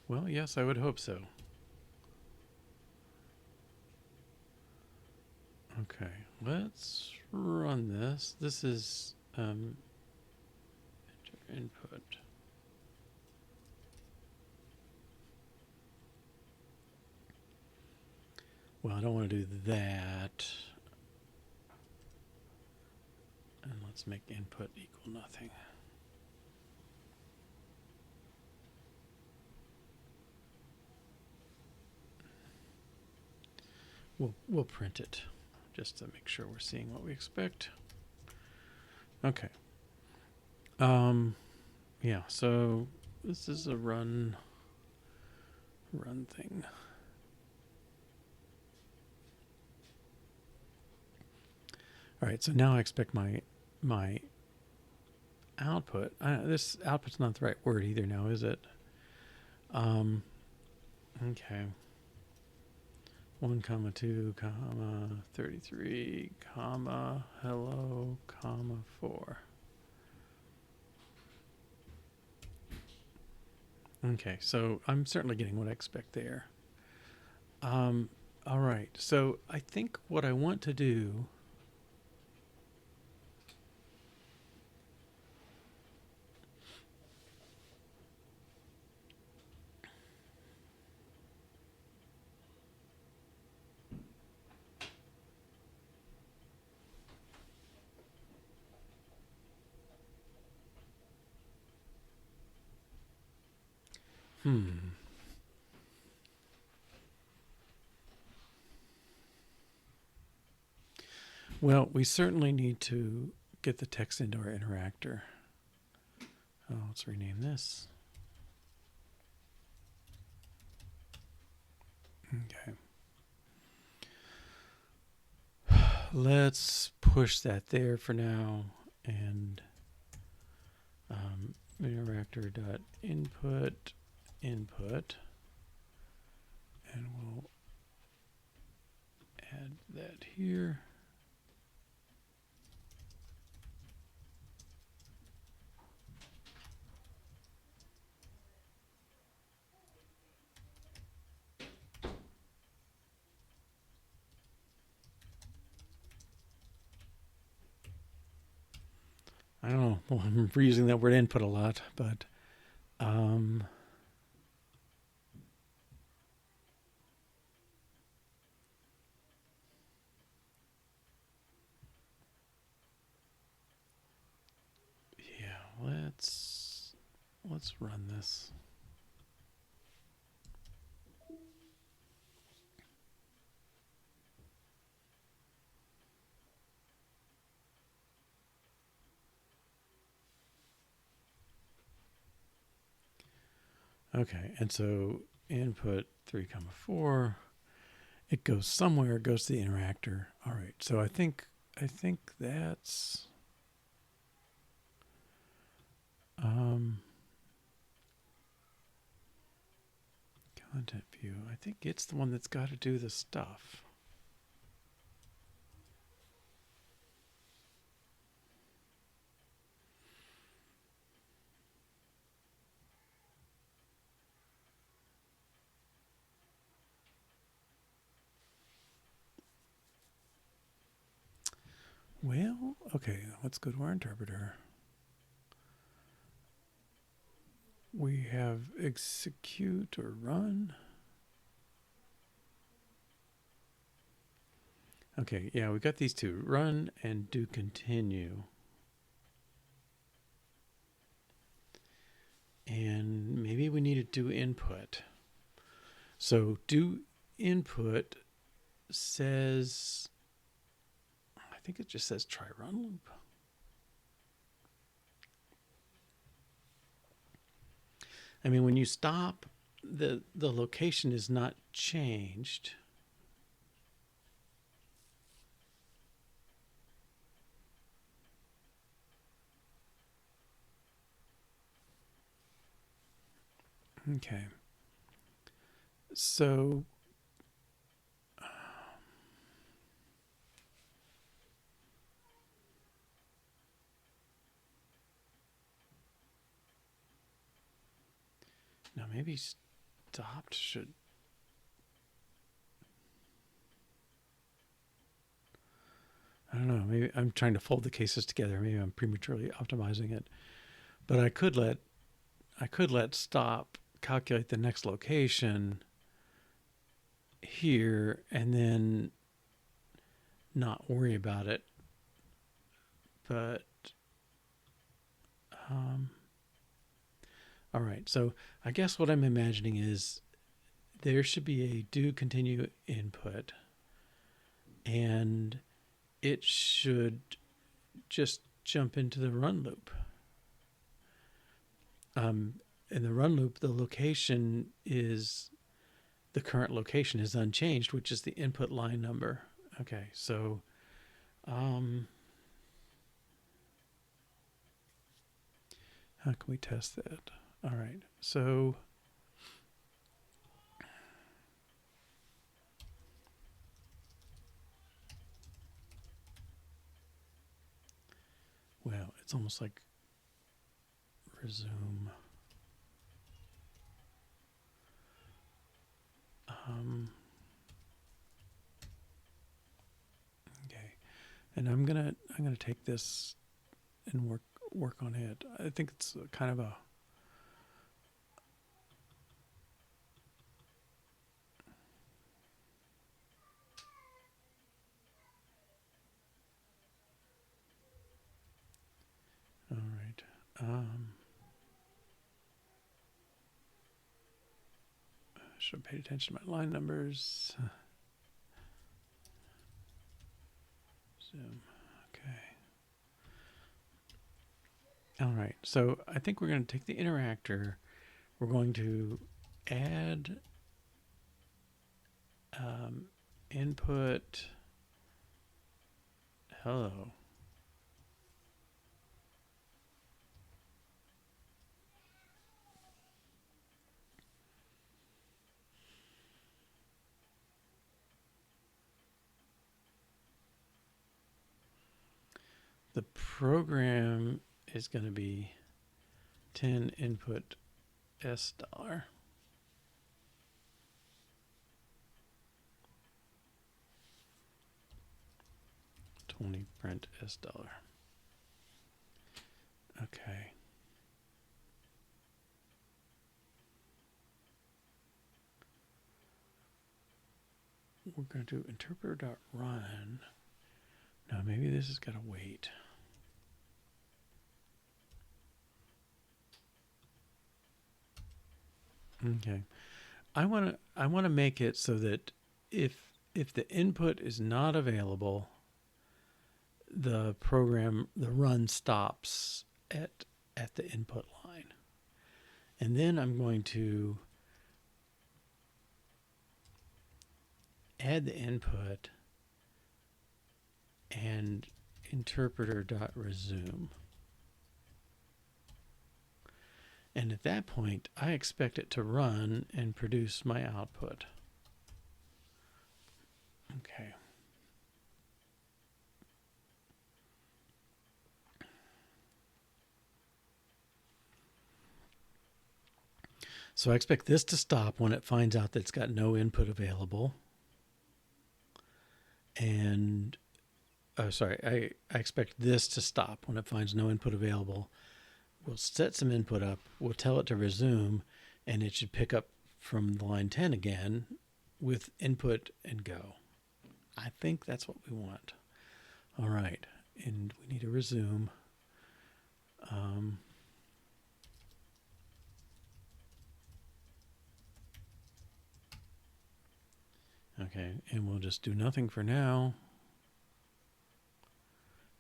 Well, yes, I would hope so. Okay, let's run this. This is enter input. Well, I don't want to do that. And let's make input equal nothing. We'll print it just to make sure we're seeing what we expect. Okay. Yeah, so this is a run thing. All right, so now I expect my output. This output's not the right word either now, is it? Okay. 1, comma 2, comma 33, comma hello, comma 4. Okay, so I'm certainly getting what I expect there. All right, so I think what I want to do well, we certainly need to get the text into our interactor. Oh, let's rename this. Okay. Let's push that there for now, and interactor.input input, and we'll add that here. I don't know. Well, I'm reusing that word input a lot, but yeah, let's run this. Okay, and so input 3, 4. It goes somewhere. It goes to the interactor. All right. So I think that's content view. I think it's the one that's got to do the stuff. Well, okay, let's go to our interpreter. We have execute or run. Okay, yeah, we got these two, run and do continue. And maybe we need to do input. So do input says, I think it just says try run loop. I mean, when you stop, the location is not changed. Okay. So now maybe stopped should. I don't know. Maybe I'm trying to fold the cases together. Maybe I'm prematurely optimizing it. But I could let stop calculate the next location here and then not worry about it. But all right. So I guess what I'm imagining is there should be a do continue input, and it should just jump into the run loop. In the run loop, the location is, the current location is unchanged, which is the input line number. Okay, so how can we test that? All right, so It's almost like resume. Okay, and I'm gonna take this and work on it. I think it's kind of a all right. Should have paid attention to my line numbers. Zoom. Okay. All right. So I think we're going to take the interactor. We're going to add input. Hello. The program is going to be 10 input $. 20 print $. Okay. We're going to do interpreter.run. Now maybe this has got to wait. Okay. I want to make it so that if the input is not available, the run stops at the input line. And then I'm going to add the input and interpreter.resume. And at that point, I expect it to run and produce my output. Okay. So I expect this to stop when it finds out that it's got no input available. And, I expect this to stop when it finds no input available. We'll set some input up, we'll tell it to resume, and it should pick up from line 10 again with input and go. I think that's what we want. All right, and we need to resume. Okay, and we'll just do nothing for now.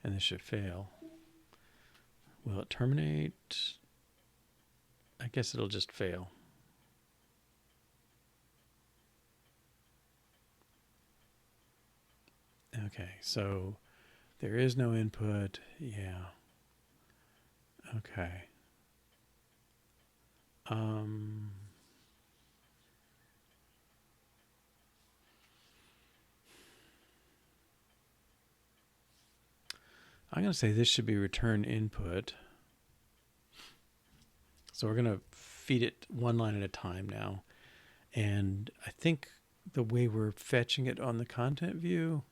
And this should fail. Will it terminate? I guess it'll just fail. Okay, so there is no input. Yeah. Okay. I'm going to say this should be return input. So we're going to feed it one line at a time now. And I think the way we're fetching it on the content view,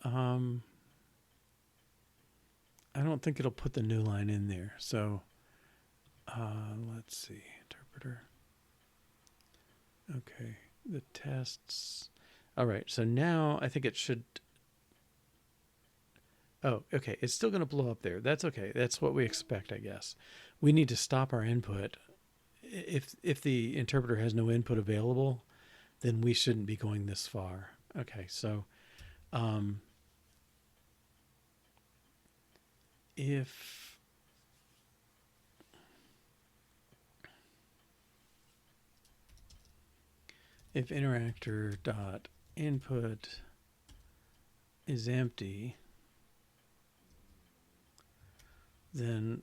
I don't think it'll put the new line in there. So let's see, interpreter. Okay, the tests. All right, so now I think it should. Oh, okay, it's still going to blow up there. That's okay. That's what we expect, I guess. We need to stop our input. If the interpreter has no input available, then we shouldn't be going this far. Okay, so if interactor dot input is empty, then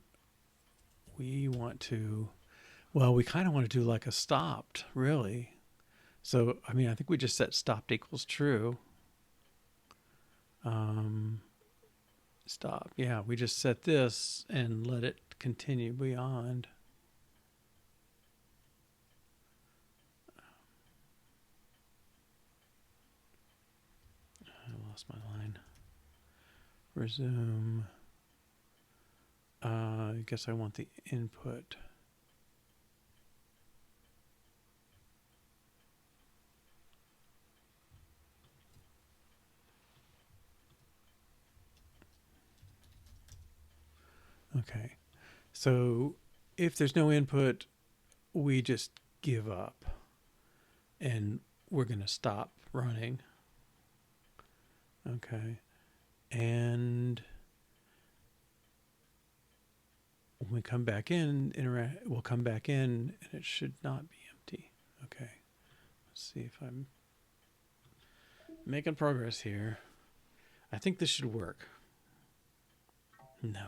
we want to, well, we kind of want to do like a stopped, really. So, I mean, I think we just set stopped equals true. Stop. Yeah, we just set this and let it continue beyond. I lost my line. Resume. I guess I want the input. Okay. So if there's no input, we just give up and we're going to stop running. Okay. And when we come back in, we'll come back in and it should not be empty. Okay. Let's see if I'm making progress here. I think this should work. No.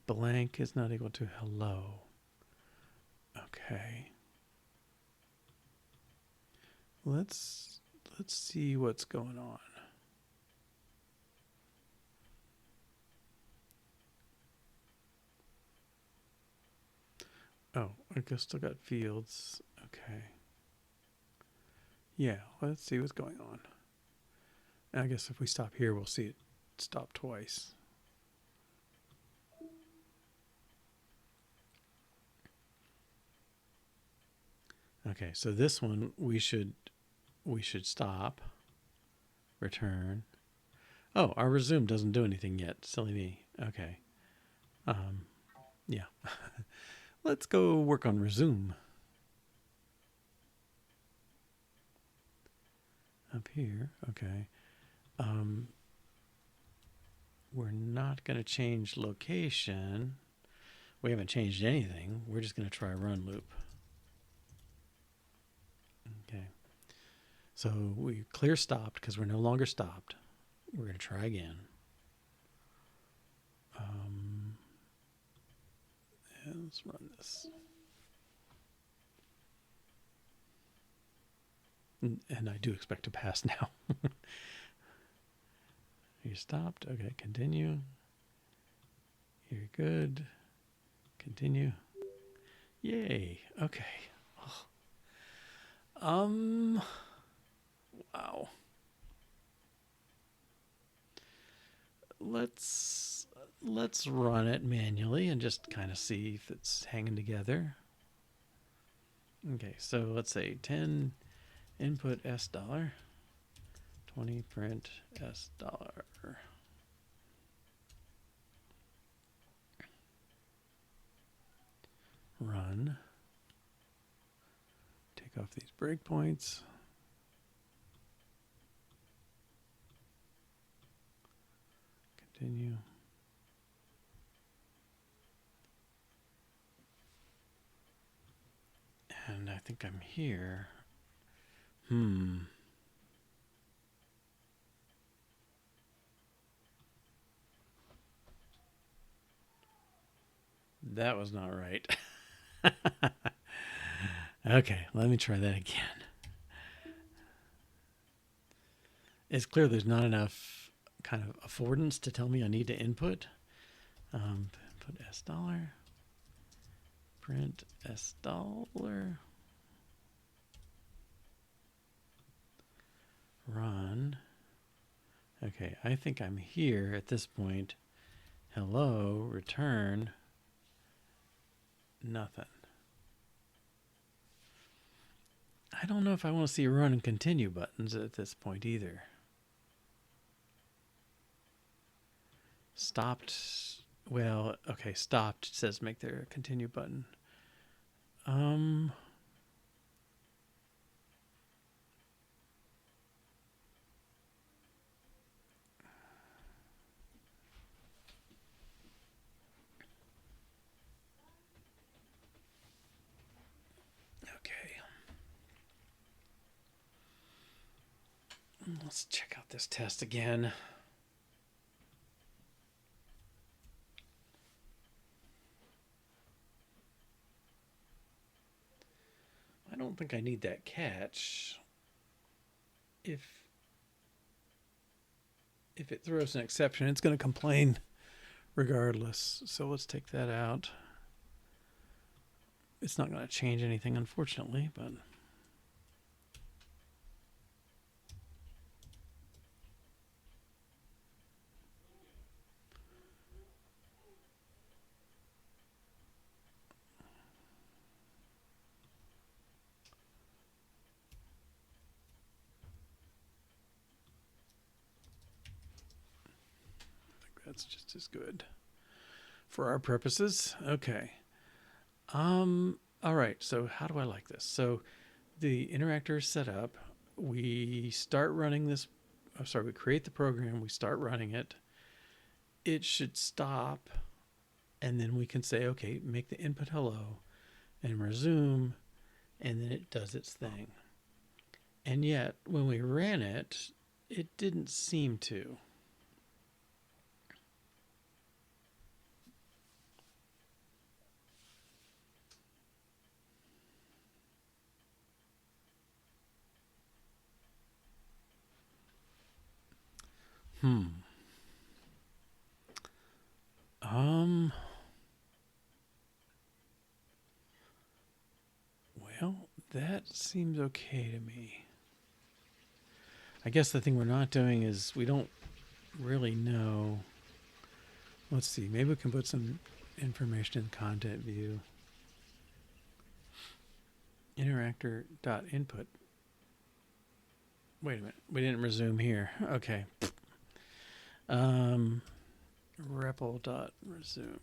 Blank is not equal to hello. Okay. Let's see what's going on. Oh, I guess still got fields. Okay. Yeah, let's see what's going on. I guess if we stop here, we'll see it stop twice. Okay, so this one we should stop, return. Oh, our resume doesn't do anything yet. Silly me. Okay. Yeah. Let's go work on resume. Up here. Okay. We're not going to change location. We haven't changed anything. We're just going to try a run loop. Okay. So we clear stopped because we're no longer stopped. We're going to try again. And let's run this. And I do expect to pass now. You stopped. Okay, continue. You're good. Continue. Yay. Okay. Oh. Wow. Let's run it manually and just kind of see if it's hanging together. Okay, so let's say 10 input $, 20 print $. Run. Take off these breakpoints. Continue. And I think I'm here. That was not right. Okay, let me try that again. It's clear there's not enough kind of affordance to tell me I need to input. Put $, print $, run. Okay, I think I'm here at this point. Hello, return, nothing. I don't know if I want to see run and continue buttons at this point either. Stopped. Well, okay, stopped says make there a continue button. Okay. Let's check out this test again. I don't think I need that catch. If if it throws an exception, it's going to complain regardless. So let's take that out. It's not going to change anything, unfortunately, but that's just as good for our purposes. Okay. All right. So how do I like this? So the interactor is set up. We start running this. Oh, sorry. We create the program. We start running it. It should stop. And then we can say, okay, make the input hello and resume. And then it does its thing. And yet when we ran it, it didn't seem to. Well, that seems okay to me. I guess the thing we're not doing is we don't really know. Let's see, maybe we can put some information in content view. Interactor.input. Wait a minute, we didn't resume here. Okay. REPL.resume.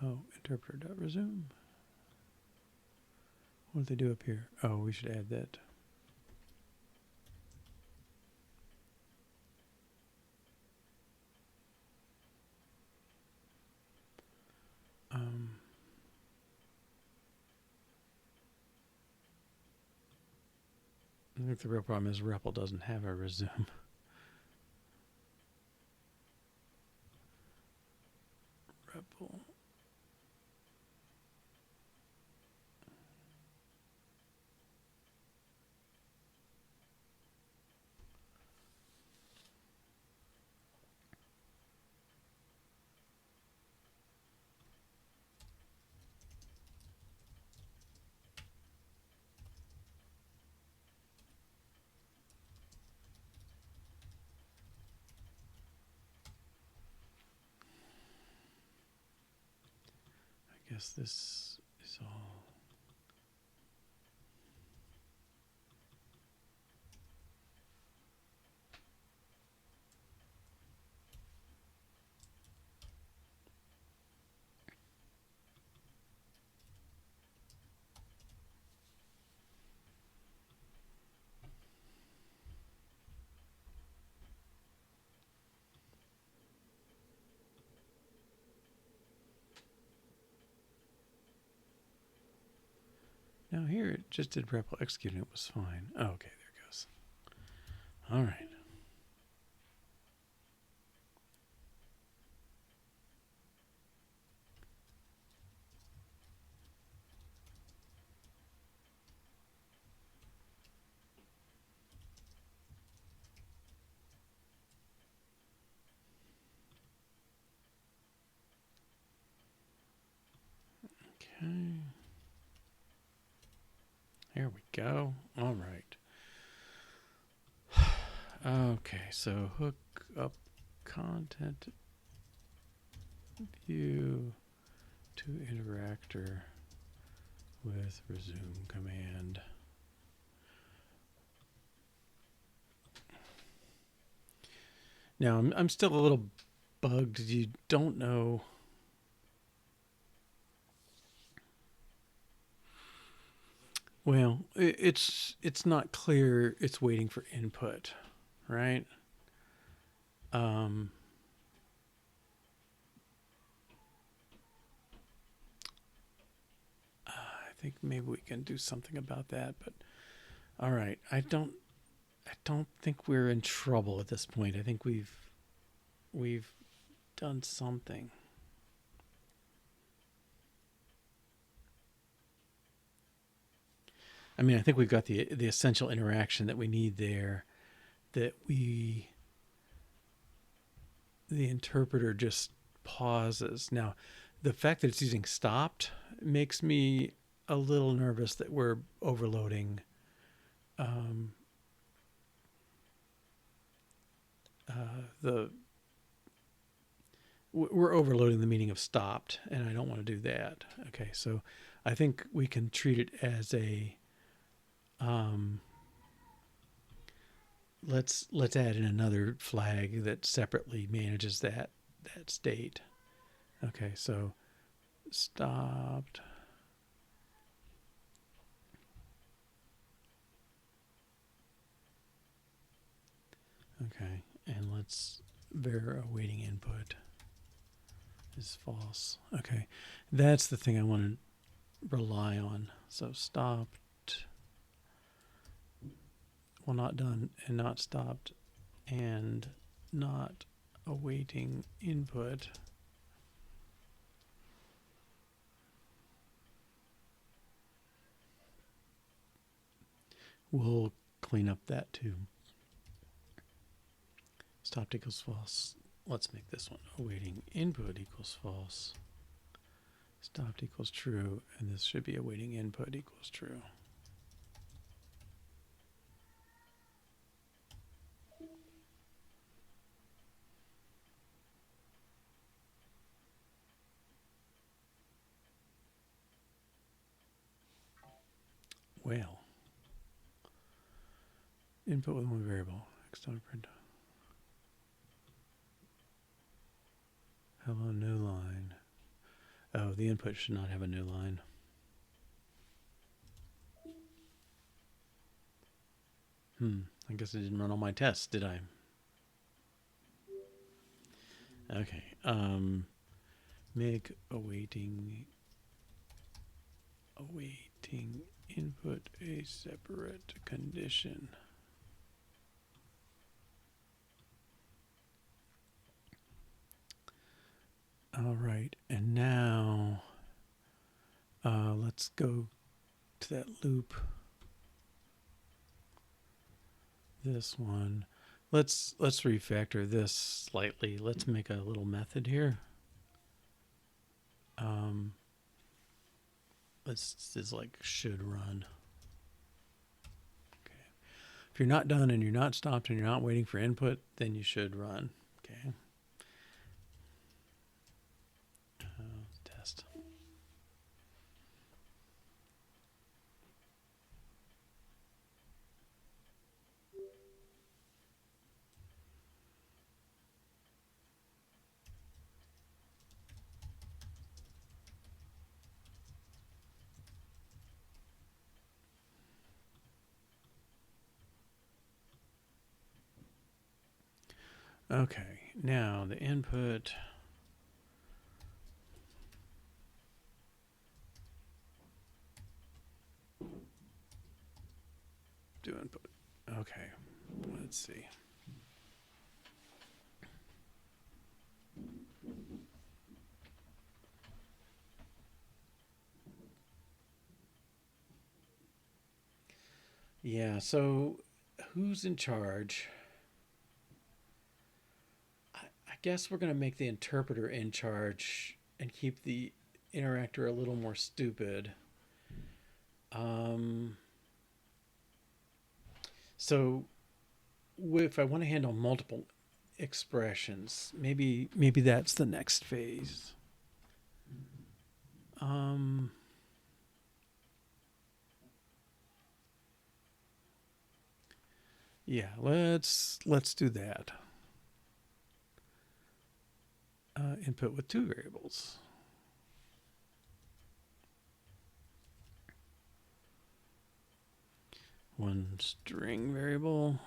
Oh, interpreter.resume. What did they do up here? Oh, we should add that. I think the real problem is REPL doesn't have a resume. REPL. I guess this is all. Now here it just did REPL execute and it was fine. Oh, okay, there it goes. All right. Okay. There we go. All right. Okay, so hook up content view to interactor with resume command. Now I'm still a little bugged. You don't know. Well, it's not clear. It's waiting for input, right? I think maybe we can do something about that. But all right, I don't think we're in trouble at this point. I think we've done something. I mean, I think we've got the essential interaction that we need there. that the interpreter just pauses. Now, the fact that it's using stopped makes me a little nervous that we're overloading we're overloading the meaning of stopped, and I don't want to do that. Okay, so I think we can treat it as a let's add in another flag that separately manages that state. Okay, so stopped. Okay, and let's awaiting input is false. Okay, that's the thing I want to rely on. So stopped, well, not done and not stopped, and not awaiting input. We'll clean up that too. Stopped equals false. Let's make this one awaiting input equals false. Stopped equals true, and this should be awaiting input equals true. Well, input with one variable. External print. Hello, new line. Oh, the input should not have a new line. I guess I didn't run all my tests, did I? Okay. Make awaiting input a separate condition. All right, and now let's go to that loop. This one. Let's refactor this slightly. Let's make a little method here. This is like should run. Okay. If you're not done and you're not stopped and you're not waiting for input, then you should run. Okay. Test. Okay, now the input. Do input. Okay, let's see. Yeah, so who's in charge? I guess we're going to make the interpreter in charge and keep the interactor a little more stupid. So if I want to handle multiple expressions, maybe that's the next phase. Yeah, let's do that. Input with two variables. One string variable.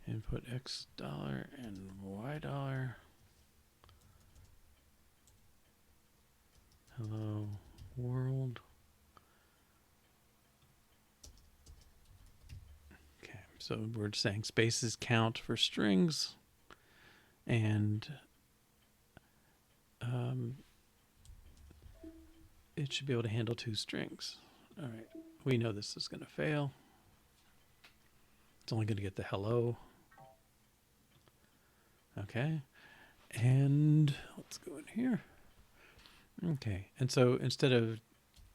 Input $X and $Y. hello world. Okay, so we're saying spaces count for strings, and it should be able to handle 2 strings. All right, we know this is going to fail. It's only going to get the hello. Okay, and let's go in here. Okay, and so instead of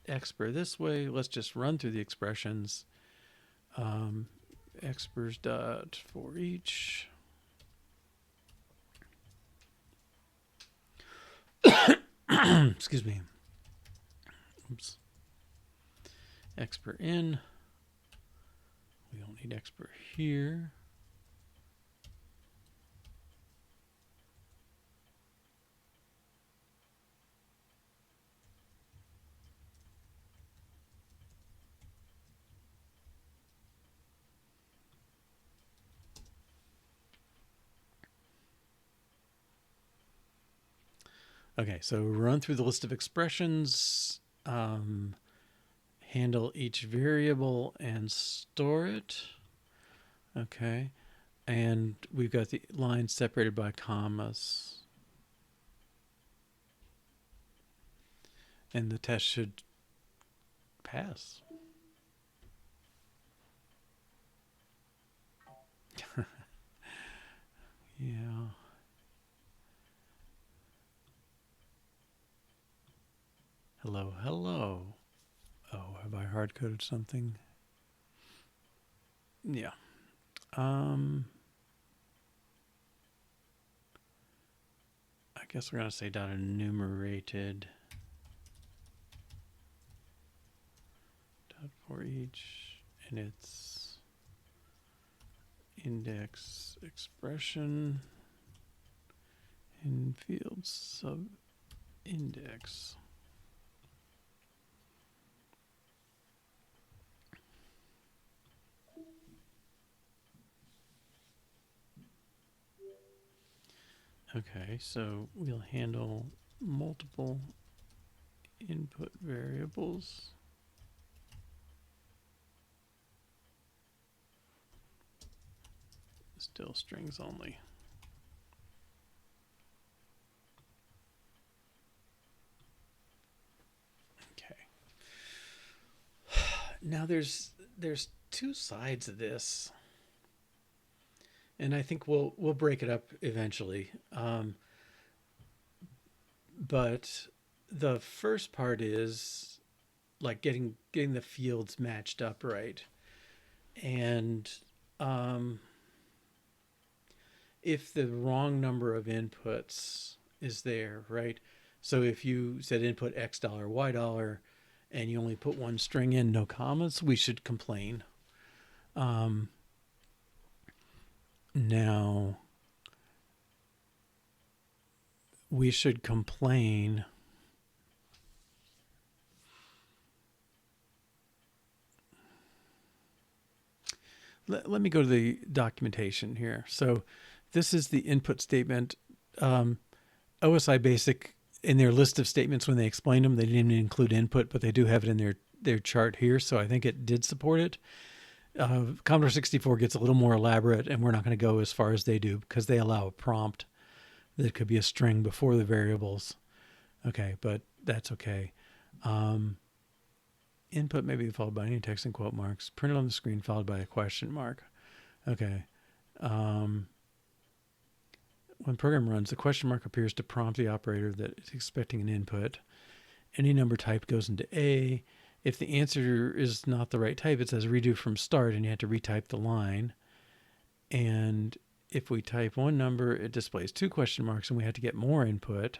expr this way, let's just run through the expressions. Exprs dot for each. Excuse me. Oops. Expr in. We don't need expr here. Okay, so run through the list of expressions, handle each variable and store it. Okay, and we've got the lines separated by commas. And the test should pass. Yeah. Hello, hello. Oh, have I hard-coded something? Yeah. I guess we're going to say dot enumerated dot for each, and it's index expression in field sub index. Okay, so we'll handle multiple input variables. Still strings only. Okay. Now there's 2 sides of this, and I think we'll break it up eventually. But the first part is like getting the fields matched up right, and if the wrong number of inputs is there, right? So if you said input $X, $Y, and you only put 1 string in, no commas, we should complain. Now, we should complain let me go to the documentation here. So this is the input statement. OSI Basic, in their list of statements when they explained them, they didn't include input, but they do have it in their chart here, so I think it did support it. Commodore 64 gets a little more elaborate, and we're not going to go as far as they do because they allow a prompt that could be a string before the variables. Okay, but that's okay. Input may be followed by any text and quote marks. Printed on the screen followed by a question mark. Okay. When program runs, the question mark appears to prompt the operator that is expecting an input. Any number type goes into A. If the answer is not the right type, it says redo from start, and you have to retype the line. And if we type 1 number, it displays 2 question marks, and we have to get more input.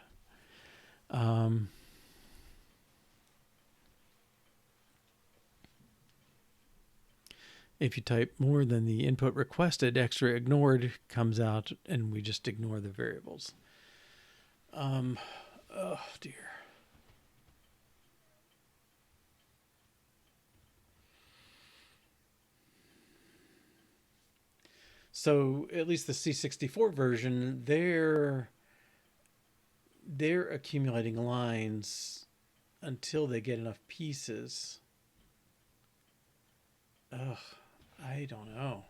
If you type more than the input requested, extra ignored comes out, and we just ignore the variables. Oh, dear. So at least the C64 version, they're accumulating lines until they get enough pieces. Ugh, I don't know.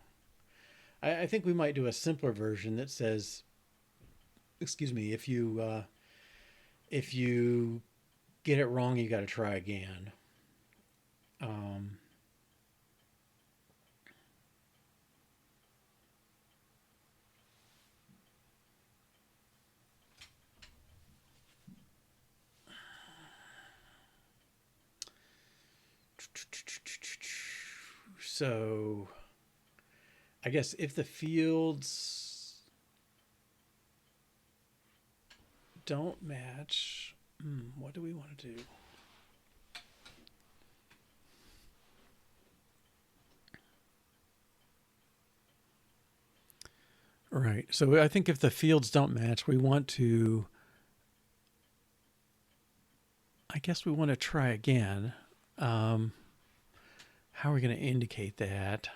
I think we might do a simpler version that says, excuse me, if you get it wrong, you got to try again. Um, so I guess if the fields don't match, what do we want to do? Right. So I think if the fields don't match, we want to, I guess we want to try again. How are we going to indicate that?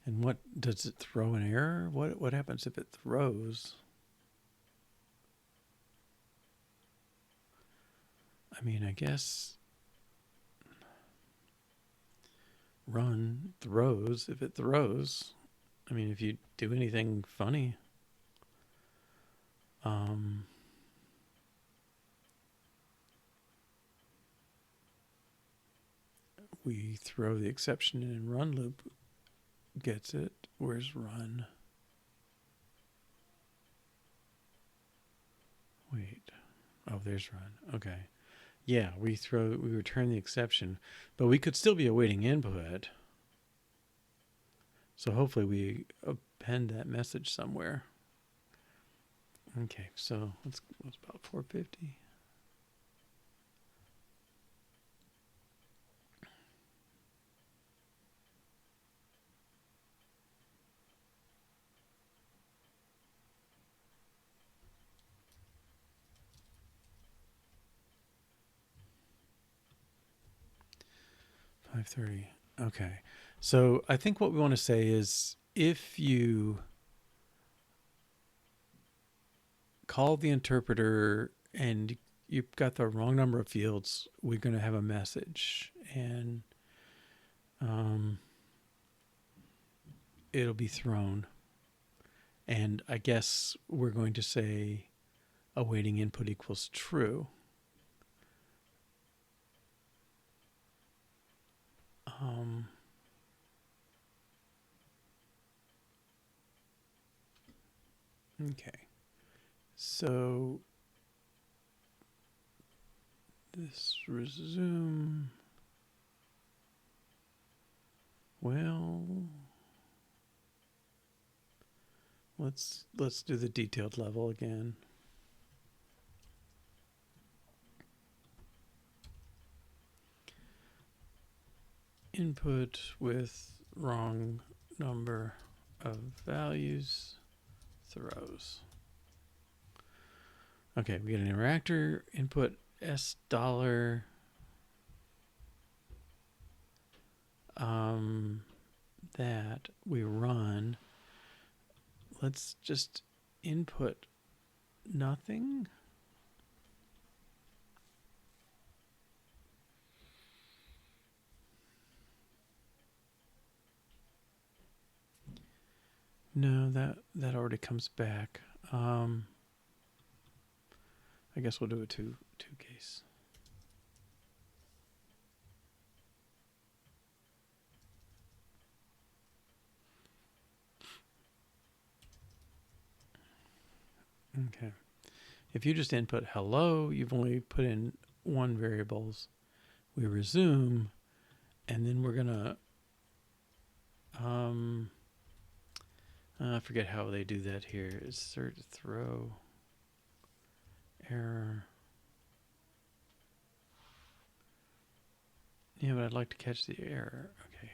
And what does it throw an error? What happens if it throws? I mean, I guess run throws if it throws. I mean, if you do anything funny, we throw the exception in and run loop gets it. Where's run? Wait. Oh, there's run. Okay. Yeah, we return the exception, but we could still be awaiting input. So hopefully we append that message somewhere. Okay, so that's about 450. $530. Okay. So I think what we want to say is if you call the interpreter and you've got the wrong number of fields, we're going to have a message. And it'll be thrown. And I guess we're going to say awaiting input equals true. Okay. So this resume. Well, let's do the detailed level again. Input with wrong number of values throws. Okay, we get an interactor, input $S that we run. Let's just input nothing. No, that already comes back. I guess we'll do a two case. Okay. If you just input hello, you've only put in one variables. We resume, and then we're gonna I forget how they do that here. Insert throw error. Yeah, but I'd like to catch the error. Okay.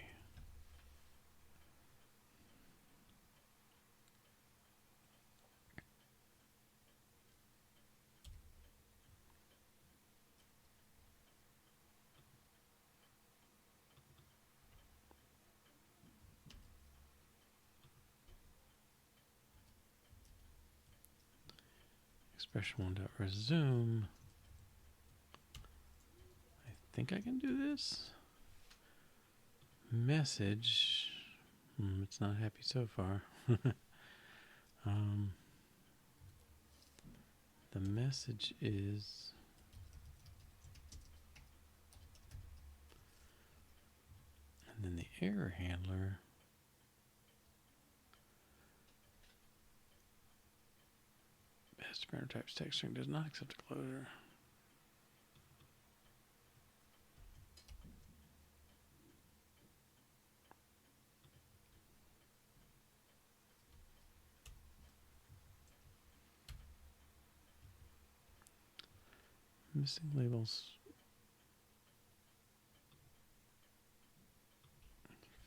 expression1.resume. I think I can do this. Message. It's not happy so far. The message is and then the error handler best parameter types text string does not accept a closure. Missing labels.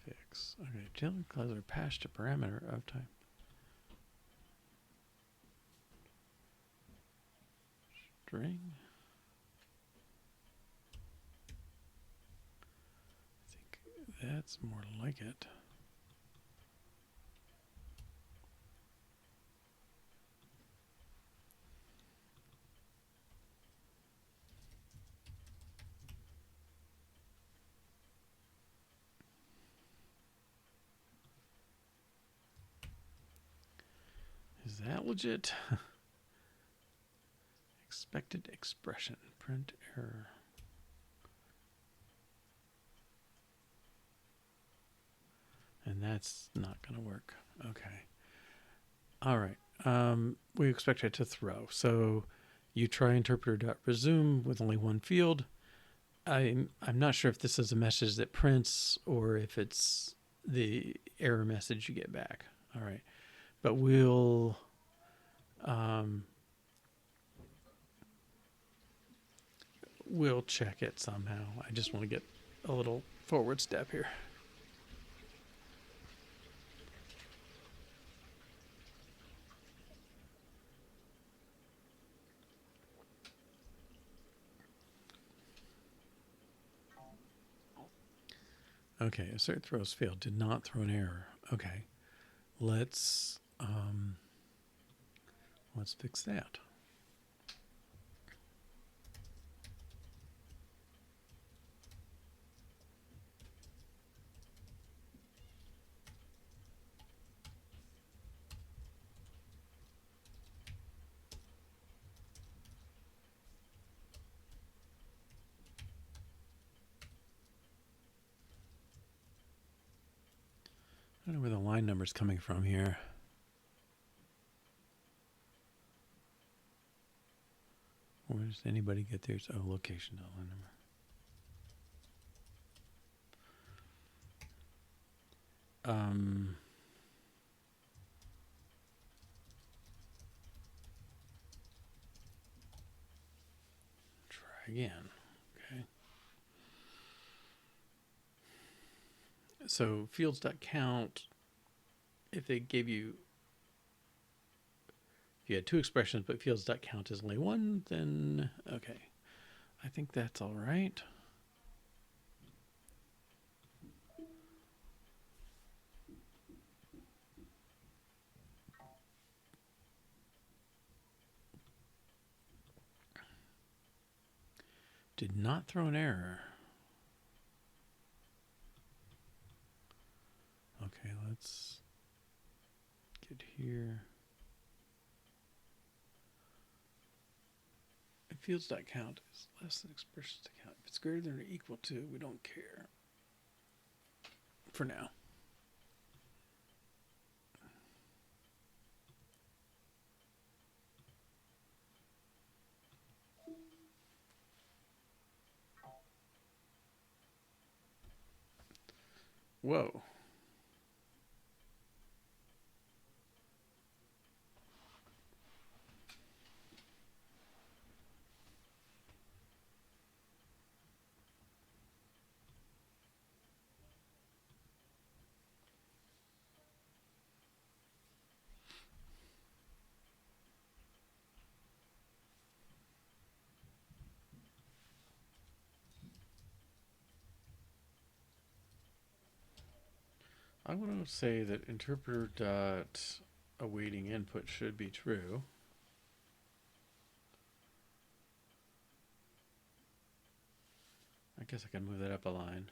Fix. Okay, general closure passed a parameter of type. String. I think that's more like it. Is that legit? Expected expression. Print error. And that's not going to work. Okay. All right. We expect it to throw. So you try interpreter.resume with only one field. I'm not sure if this is a message that prints or if it's the error message you get back. All right. But we'll check it somehow. I just want to get a little forward step here. Okay, assert throws failed. Did not throw an error. Okay, let's fix that. I don't know where the line number is coming from here. Where does anybody get theirs? Oh, location, not line number. Try again. Okay. So fields.count, if they gave you, if you had two expressions but fields.count is only one, then okay. I think that's all right. Did not throw an error. Okay, let's get here. If fields.count is less than expressions.count, if it's greater than or equal to, we don't care. For now. Whoa. I want to say that interpreter dot awaiting input should be true. I guess I can move that up a line.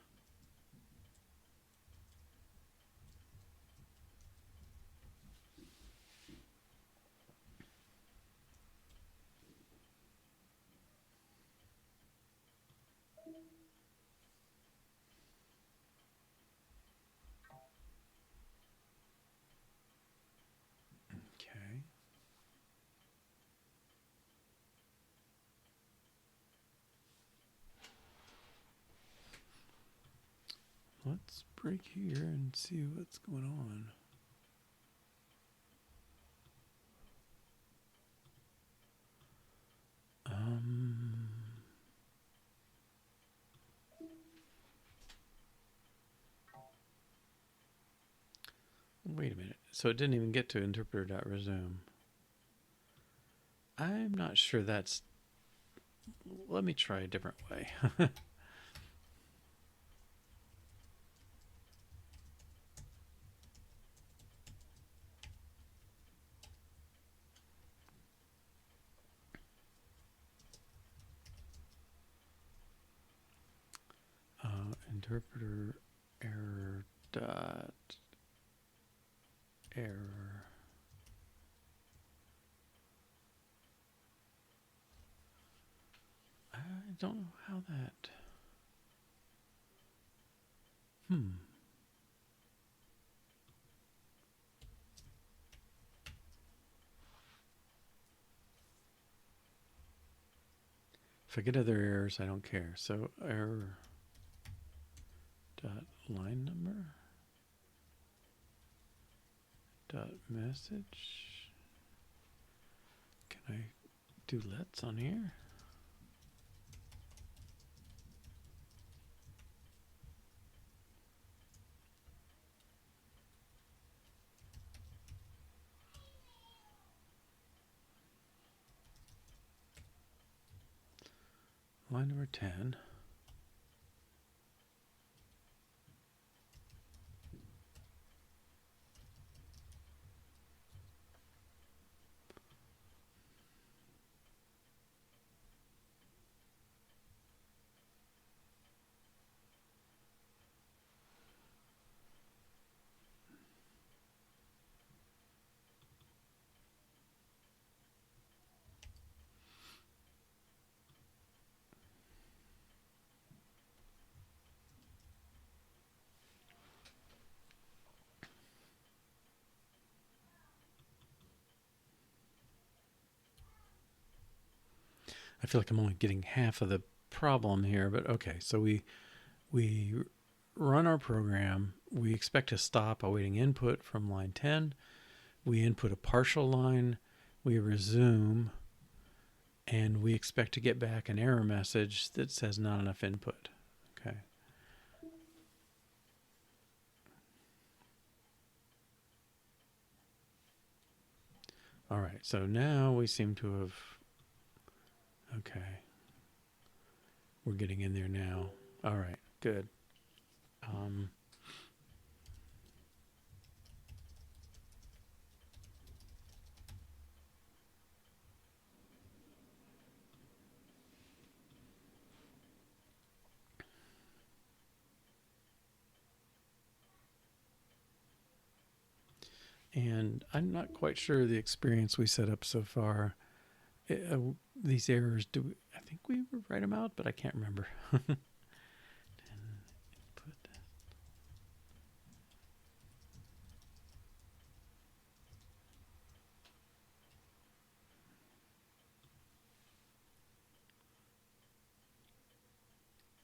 Okay. Let's break here and see what's going on. Wait a minute. So it didn't even get to interpreter.resume. I'm not sure that's... Let me try a different way. Interpreter error dot error. I don't know how that... If I get other errors, I don't care. So error dot line number dot message. Can I do lets on here? Line number 10. I feel like I'm only getting half of the problem here, but okay. So we run our program. We expect to stop awaiting input from line 10. We input a partial line. We resume, and we expect to get back an error message that says not enough input. Okay. All right. So now we seem to have... Okay. We're getting in there now. All right, good. And I'm not quite sure the experience we set up so far. These errors, I think we write them out, but I can't remember.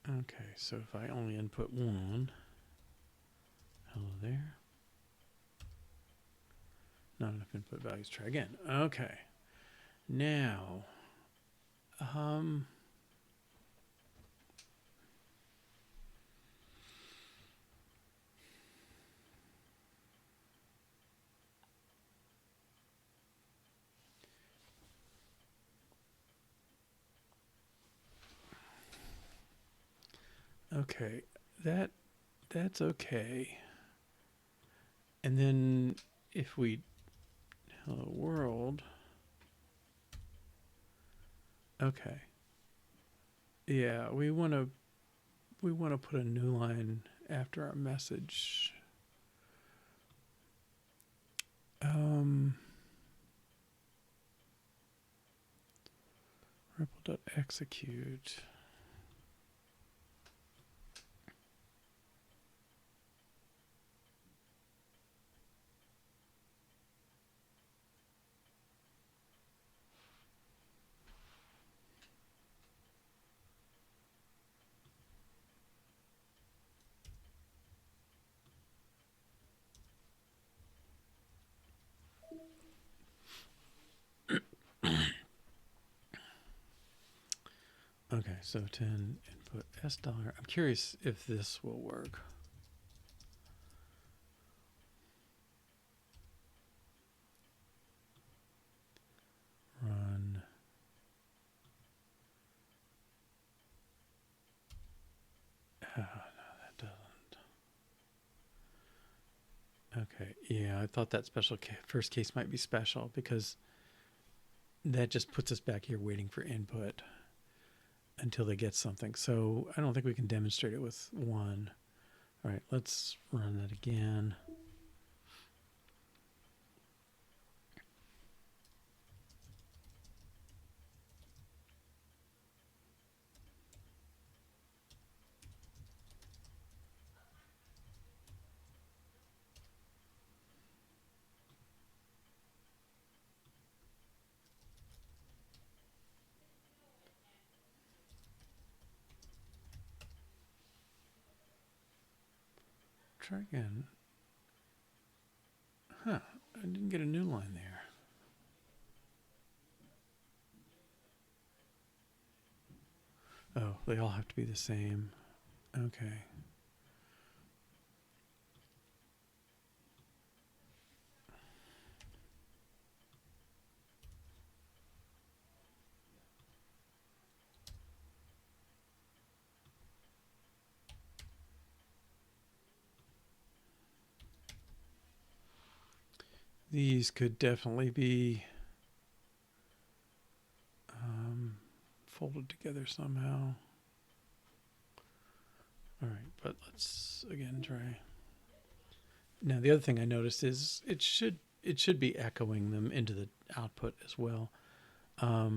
Okay, so if I only input one, hello there. Not enough input values, try again. Okay, now, okay, that's okay. And then if we hello world, okay, yeah, we want to we want to put a new line after our message. REPL.execute. Okay, so 10 input $. I'm curious if this will work. Run. Oh, no, that doesn't. Okay, yeah, I thought that first case might be special because that just puts us back here waiting for input until they get something. So I don't think we can demonstrate it with 1. All right, let's run that again. Try again. Huh, I didn't get a new line there. Oh, they all have to be the same. Okay. These could definitely be folded together somehow. All right, but let's again try. Now the other thing I noticed is it should be echoing them into the output as well. I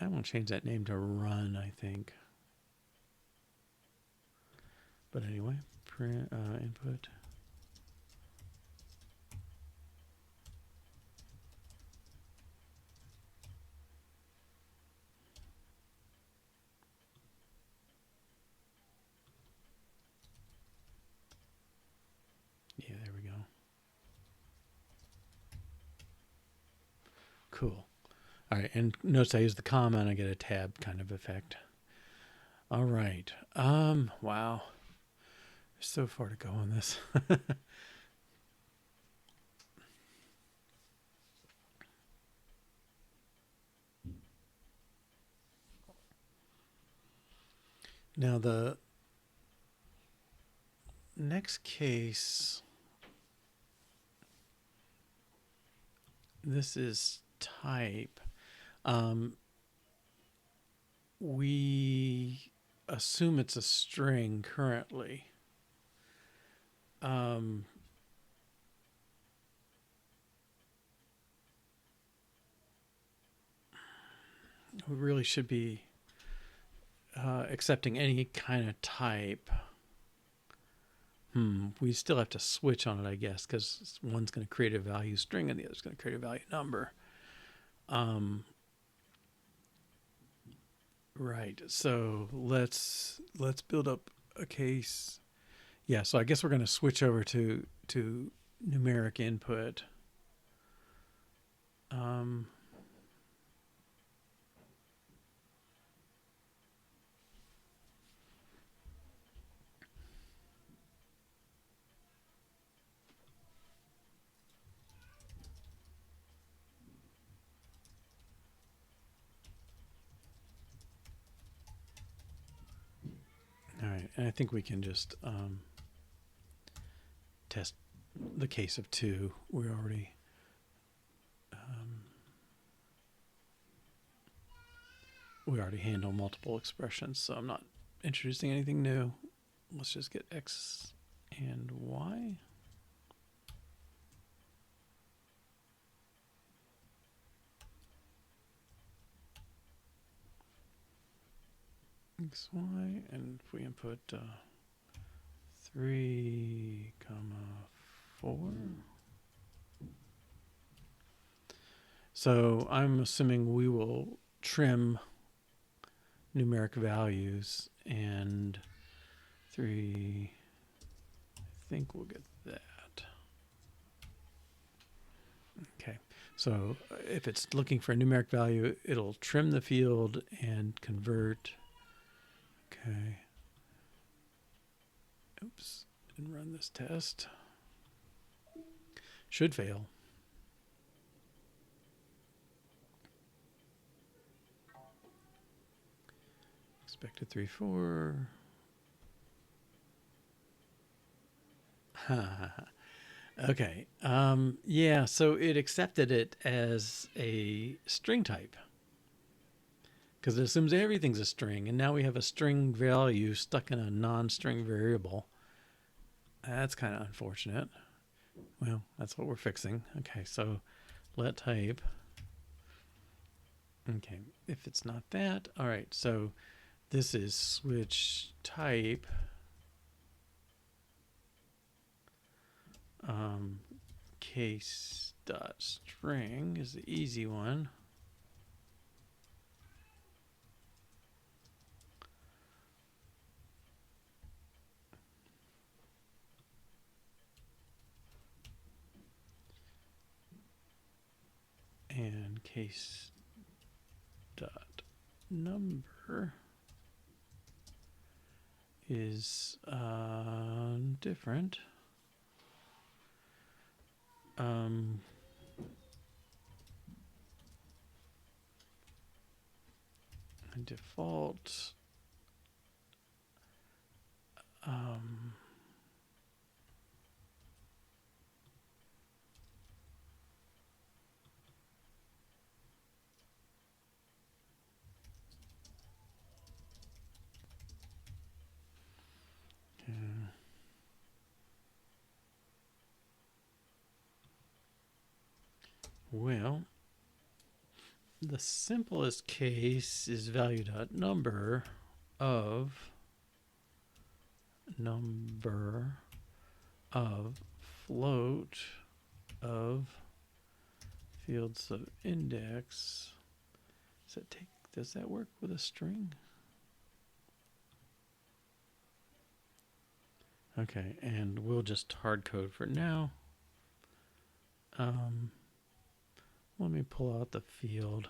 won't change that name to run, I think. But anyway, print input. Yeah, there we go. Cool. All right, and notice I use the comma and I get a tab kind of effect. All right. Wow. There's so far to go on this. Now the next case, this is type. We assume it's a string currently. We really should be accepting any kind of type. We still have to switch on it, I guess, because one's going to create a value string and the other's going to create a value number. Right. So let's build up a case. Yeah. So I guess we're going to switch over to numeric input. All right, and I think we can just test the case of 2. We already handle multiple expressions, so I'm not introducing anything new. Let's just get X and Y. X, Y, and if we input 3, 4. So I'm assuming we will trim numeric values, and 3, I think we'll get that. Okay, so if it's looking for a numeric value, it'll trim the field and convert. Okay. Oops, didn't run this test. Should fail. Expected 3, 4. Okay. Yeah, so it accepted it as a string type because it assumes everything's a string, and now we have a string value stuck in a non-string variable. That's kind of unfortunate. Well, that's what we're fixing. Okay, so let type. Okay, if it's not that, all right, so this is switch type. Case dot string is the easy one. And case dot number is different. Default well, the simplest case is value dot number of float of fields of index. Does that work with a string? Okay, and we'll just hard code for now. Let me pull out the field.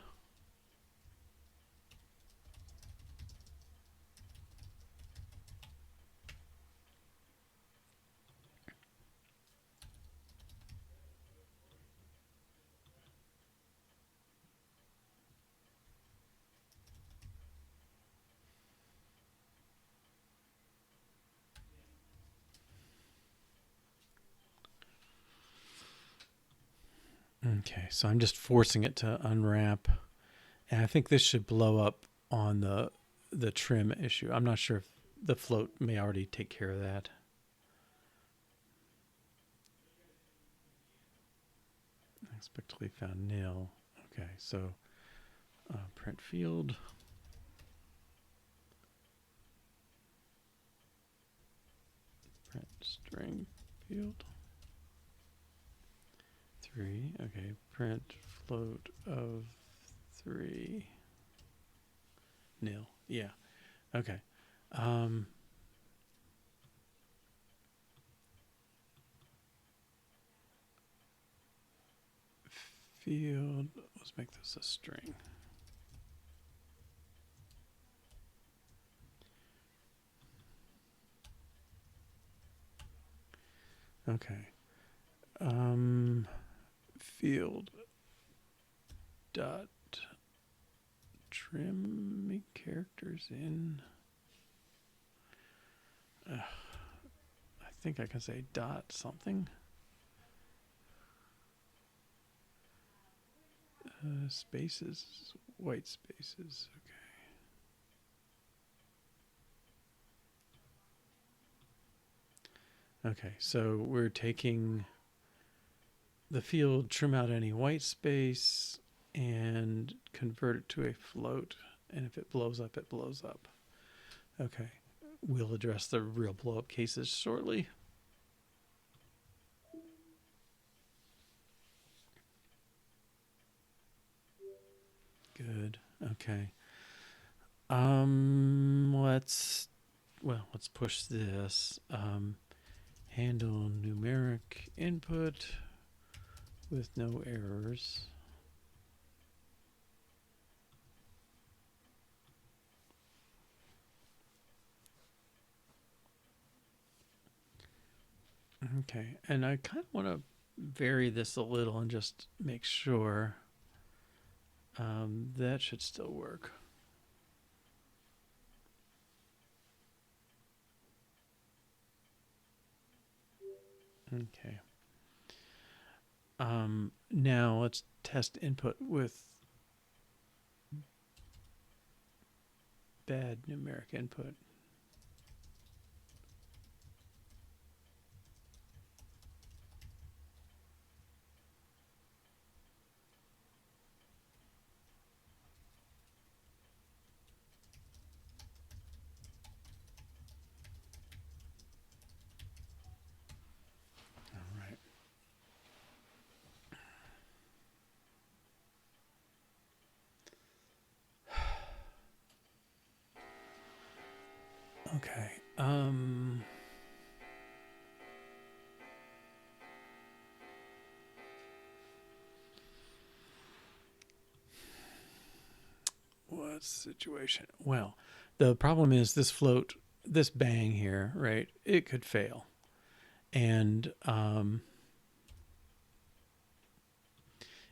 Okay, so I'm just forcing it to unwrap. And I think this should blow up on the trim issue. I'm not sure if the float may already take care of that. Expectedly found nil. Okay, so print field. Print string field. 3. Okay, print float of 3. Nil. Yeah. Okay. Field. Let's make this a string. Okay. Field dot trim characters in. I think I can say dot something. Spaces, white spaces. Okay. Okay, so we're taking the field, trim out any white space, and convert it to a float. And if it blows up, it blows up. Okay, we'll address the real blow up cases shortly. Good. Okay. Let's push this. Handle numeric input with no errors. Okay, and I kind of want to vary this a little and just make sure that should still work. Okay. Now let's test input with bad numeric input. All right. Okay. What's the situation? Well, the problem is this float, this bang here, right? It could fail. And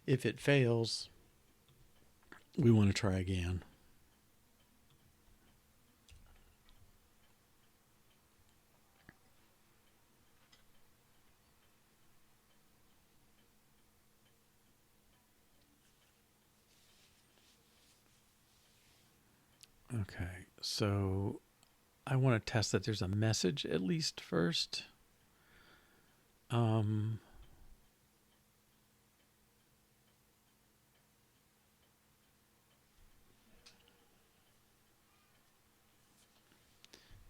if it fails, we want to try again. Okay, so I want to test that there's a message at least first.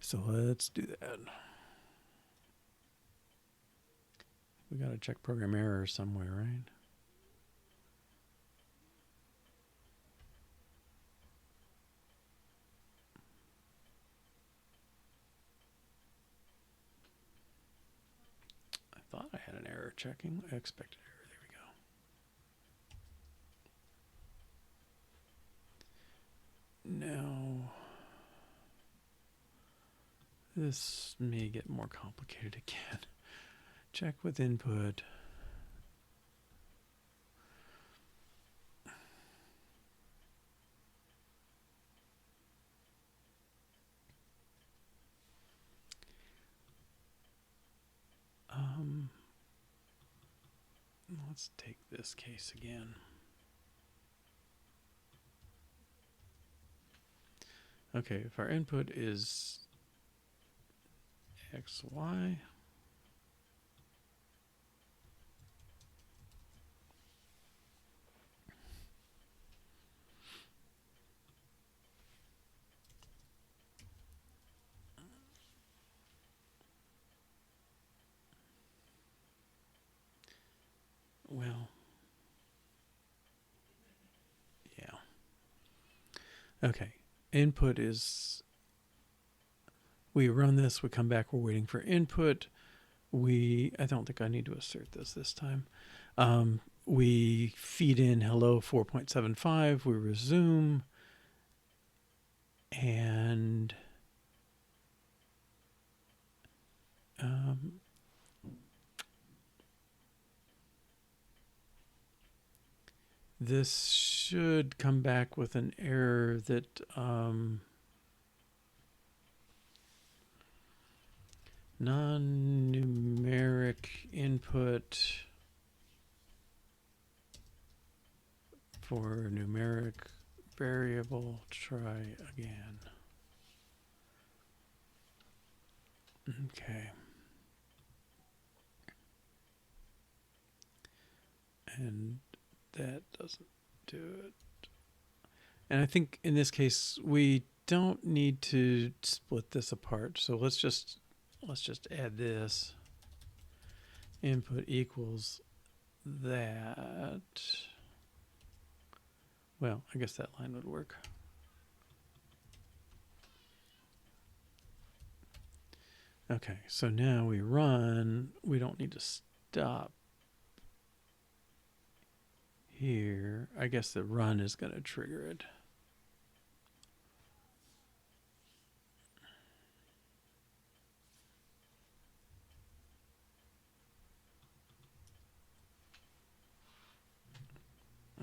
So let's do that. We got to check program error somewhere, right? I thought I had an error checking. I expected error. There we go. Now, this may get more complicated again. Check with input. Let's take this case again. Okay, if our input is XY, well, yeah. Okay, input is, we run this, we come back, we're waiting for input. I don't think I need to assert this time. We feed in hello 4.75, we resume, and this should come back with an error that non-numeric input for numeric variable, try again. Okay. And that doesn't do it. And I think in this case we don't need to split this apart. So let's just add this. Input equals that. Well, I guess that line would work. Okay, so now we run. We don't need to stop here. I guess the run is going to trigger it.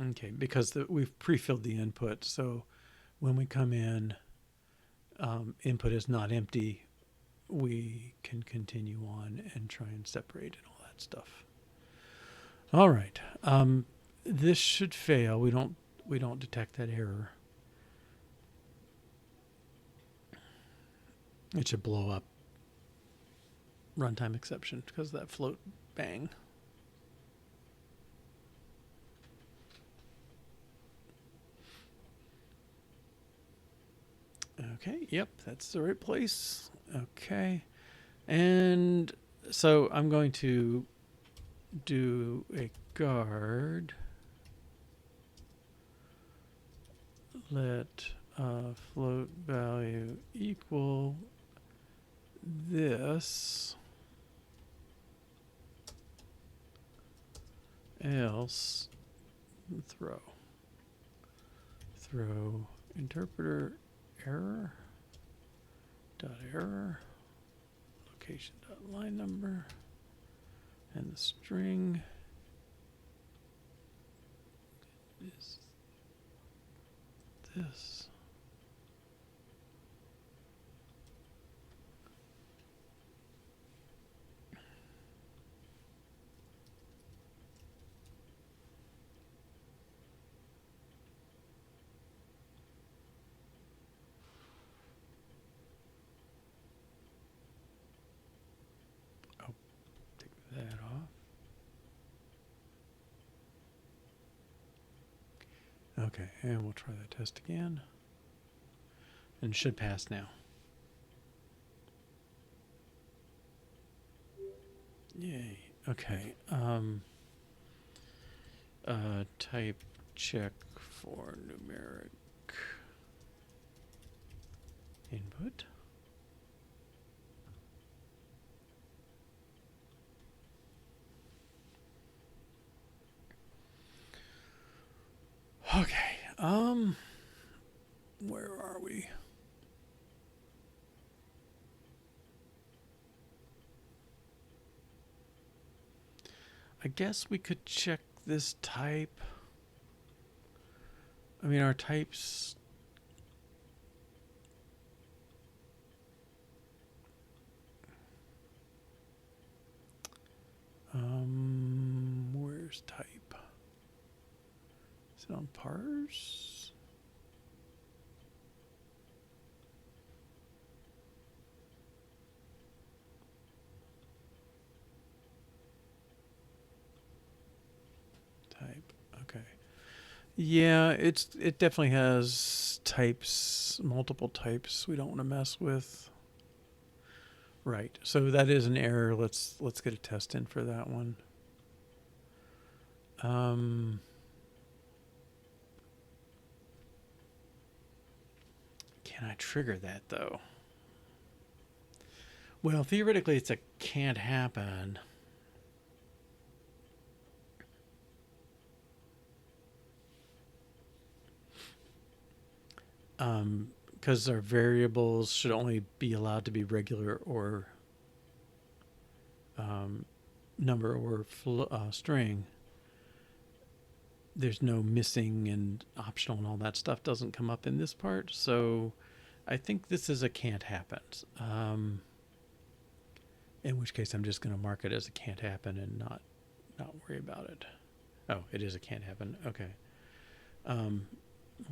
Okay, because we've pre-filled the input, so when we come in, input is not empty. We can continue on and try and separate and all that stuff. All right, this should fail. We don't detect that error. It should blow up. Runtime exception because of that float bang. Okay, yep, that's the right place. Okay, and so I'm going to do a guard. Let float value equal this, else throw interpreter error dot error location dot line number, and the string is this. That off. Okay, and we'll try that test again. And it should pass now. Yay. Okay. Type check for numeric input. Okay, where are we? I guess we could check this type. I mean, our types. Where's type? Is it on parse? Type. Okay. Yeah, it definitely has types, multiple types we don't want to mess with. Right. So that is an error. Let's get a test in for that one. Can I trigger that though? Well, theoretically it's a can't happen. Because our variables should only be allowed to be regular or number or string. There's no missing and optional and all that stuff doesn't come up in this part. So I think this is a can't happen. In which case I'm just going to mark it as a can't happen and not worry about it. Oh, it is a can't happen. Okay.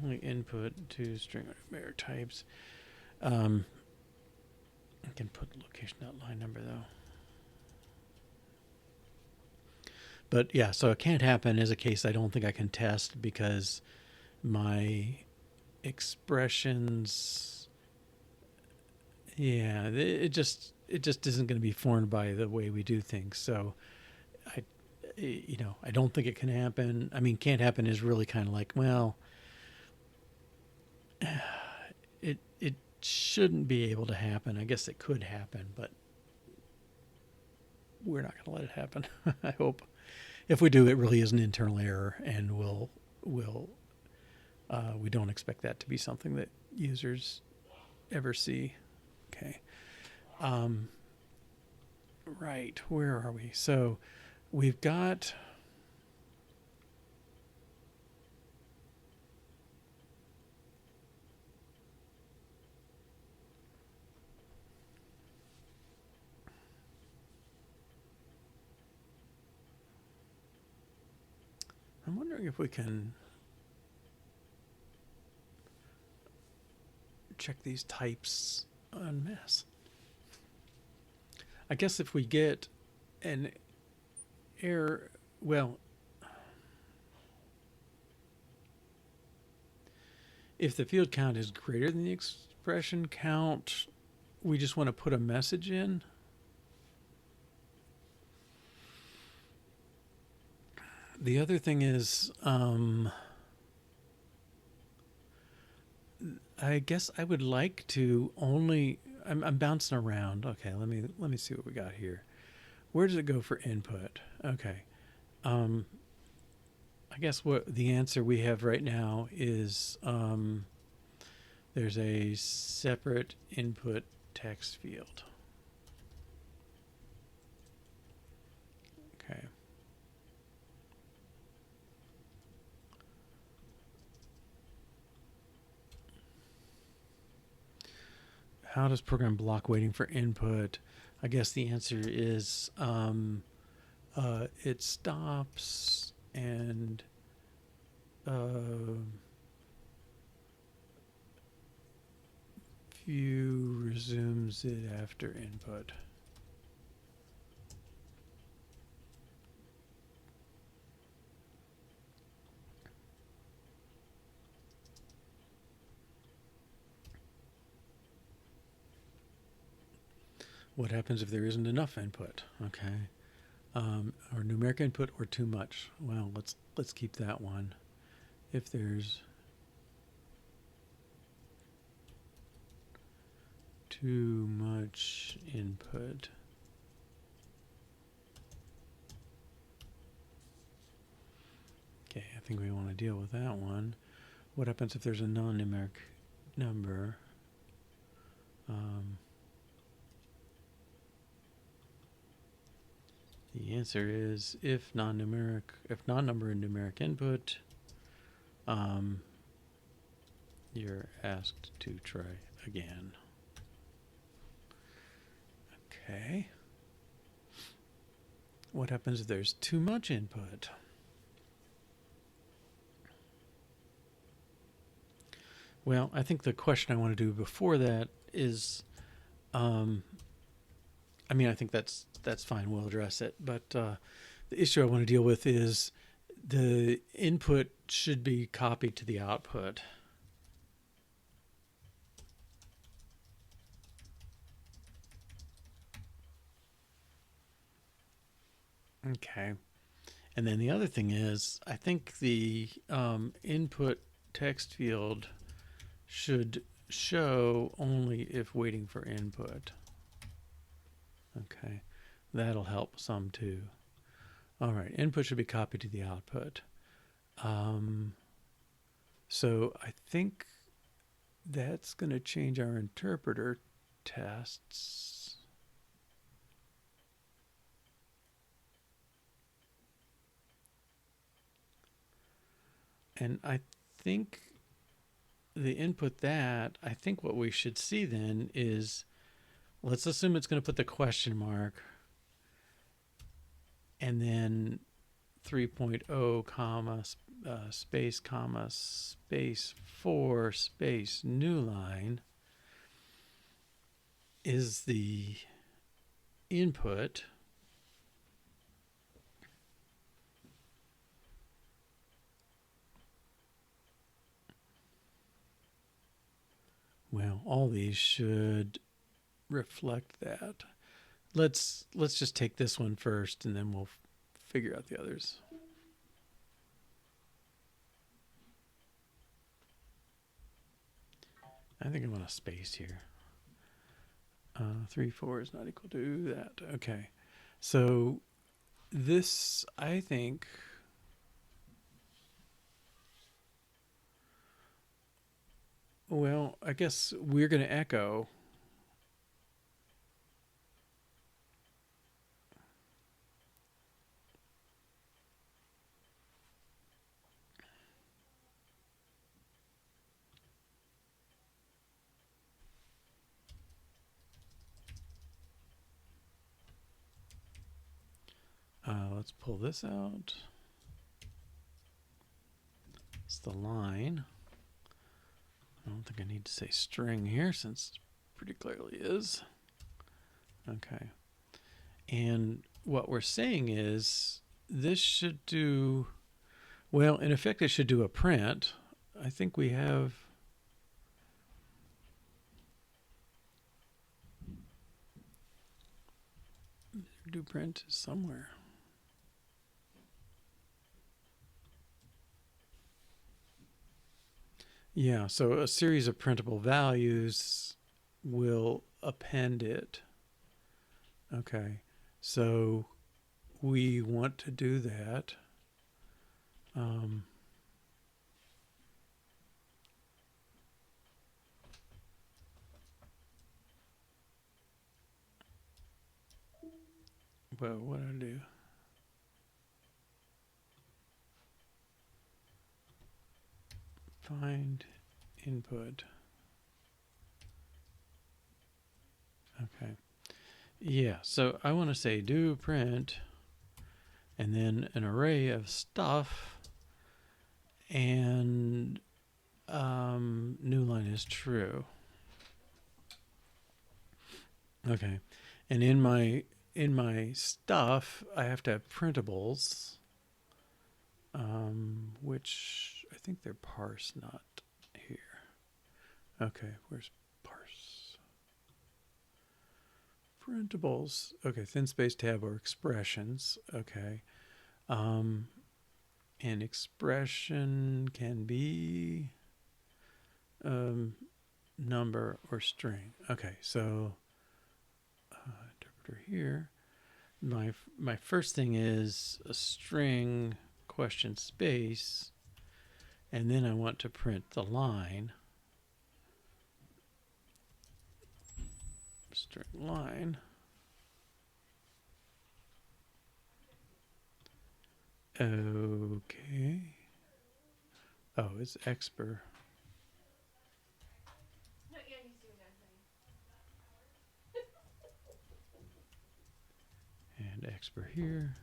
Only input to string or numeric types. I can put location.line number though. But yeah, so it can't happen is a case I don't think I can test because my expressions, yeah, it just isn't going to be formed by the way we do things. So I, I don't think it can happen. I mean, can't happen is really kind of like, well, it shouldn't be able to happen. I guess it could happen, but we're not going to let it happen. I hope. If we do, it really is an internal error, and we don't expect that to be something that users ever see. Okay. Right. Where are we? So we've got. I'm wondering if we can check these types en masse. I guess if we get an error, well, if the field count is greater than the expression count, we just want to put a message in. The other thing is, I guess I would like to only. I'm bouncing around. Okay, let me see what we got here. Where does it go for input? Okay, I guess what the answer we have right now is there's a separate input text field. Okay. How does program block waiting for input? I guess the answer is it stops and view resumes it after input. What happens if there isn't enough input? Okay, or numeric input or too much? Well, let's keep that one. If there's too much input, okay, I think we want to deal with that one. What happens if there's a non-numeric number? The answer is if non-number in numeric input, you're asked to try again. Okay. What happens if there's too much input? Well, I think the question I want to do before that is, I think that's fine. We'll address it. But the issue I want to deal with is the input should be copied to the output. Okay. And then the other thing is, I think the input text field should show only if waiting for input. Okay, that'll help some too. All right, input should be copied to the output. So I think that's going to change our interpreter tests. And I think the input I think what we should see then is, let's assume it's going to put the question mark and then 3.0 comma space 4 space new line is the input. Well, all these should reflect that. Let's just take this one first, and then we'll figure out the others. I think I want a space here. 3, 4 is not equal to that. Okay. So this, I think, well, I guess we're going to echo. Let's pull this out. It's the line. I don't think I need to say string here since it pretty clearly is. Okay. And what we're saying is this should do, well, in effect, it should do a print. I think we have, do print somewhere. Yeah, so a series of printable values will append it. Okay, so we want to do that. Well, what do I do? Find input. Okay. Yeah, so I want to say do print and then an array of stuff, and new line is true. Okay. And in my stuff, I have to have printables, which I think they're parse, not here. Okay, where's parse? Printables. Okay, thin space tab or expressions. Okay. And expression can be number or string. Okay, so interpreter here. My first thing is a string question space, and then I want to print the line. String line. Okay. Oh, it's expr.
No, yeah, he's doing that thing.
And expr here.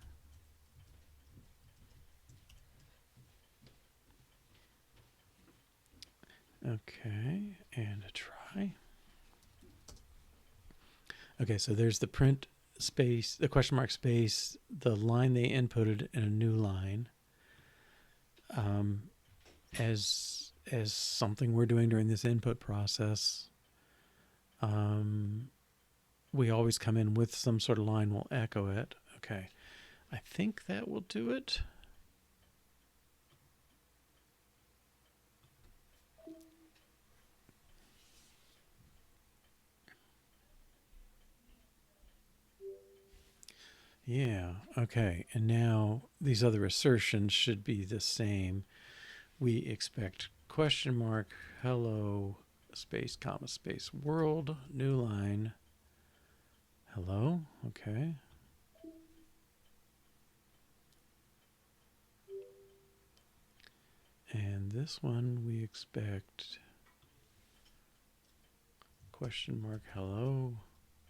Okay, and a try. Okay, so there's the print space, the question mark space, the line they inputted, and a new line. As something we're doing during this input process, we always come in with some sort of line. We'll echo it. Okay, I think that will do it. Yeah, okay. And now these other assertions should be the same. We expect question mark, hello, space, comma, space, world, new line, hello, okay. And this one we expect question mark, hello,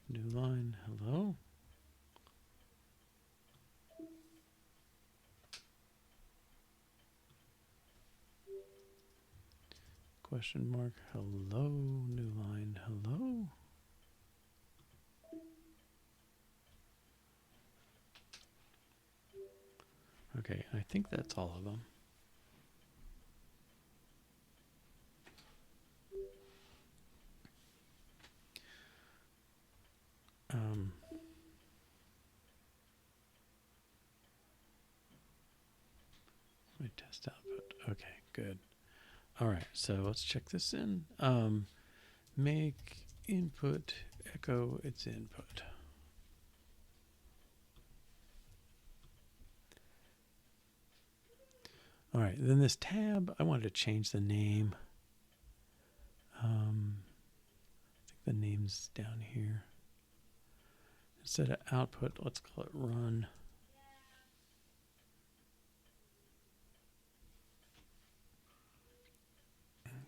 new line, hello. Question mark, hello, new line, hello. Okay, I think that's all of them. My test output. Okay, good. All right, so let's check this in. Make input echo its input. All right, then this tab, I wanted to change the name. I think the name's down here. Instead of output, let's call it run.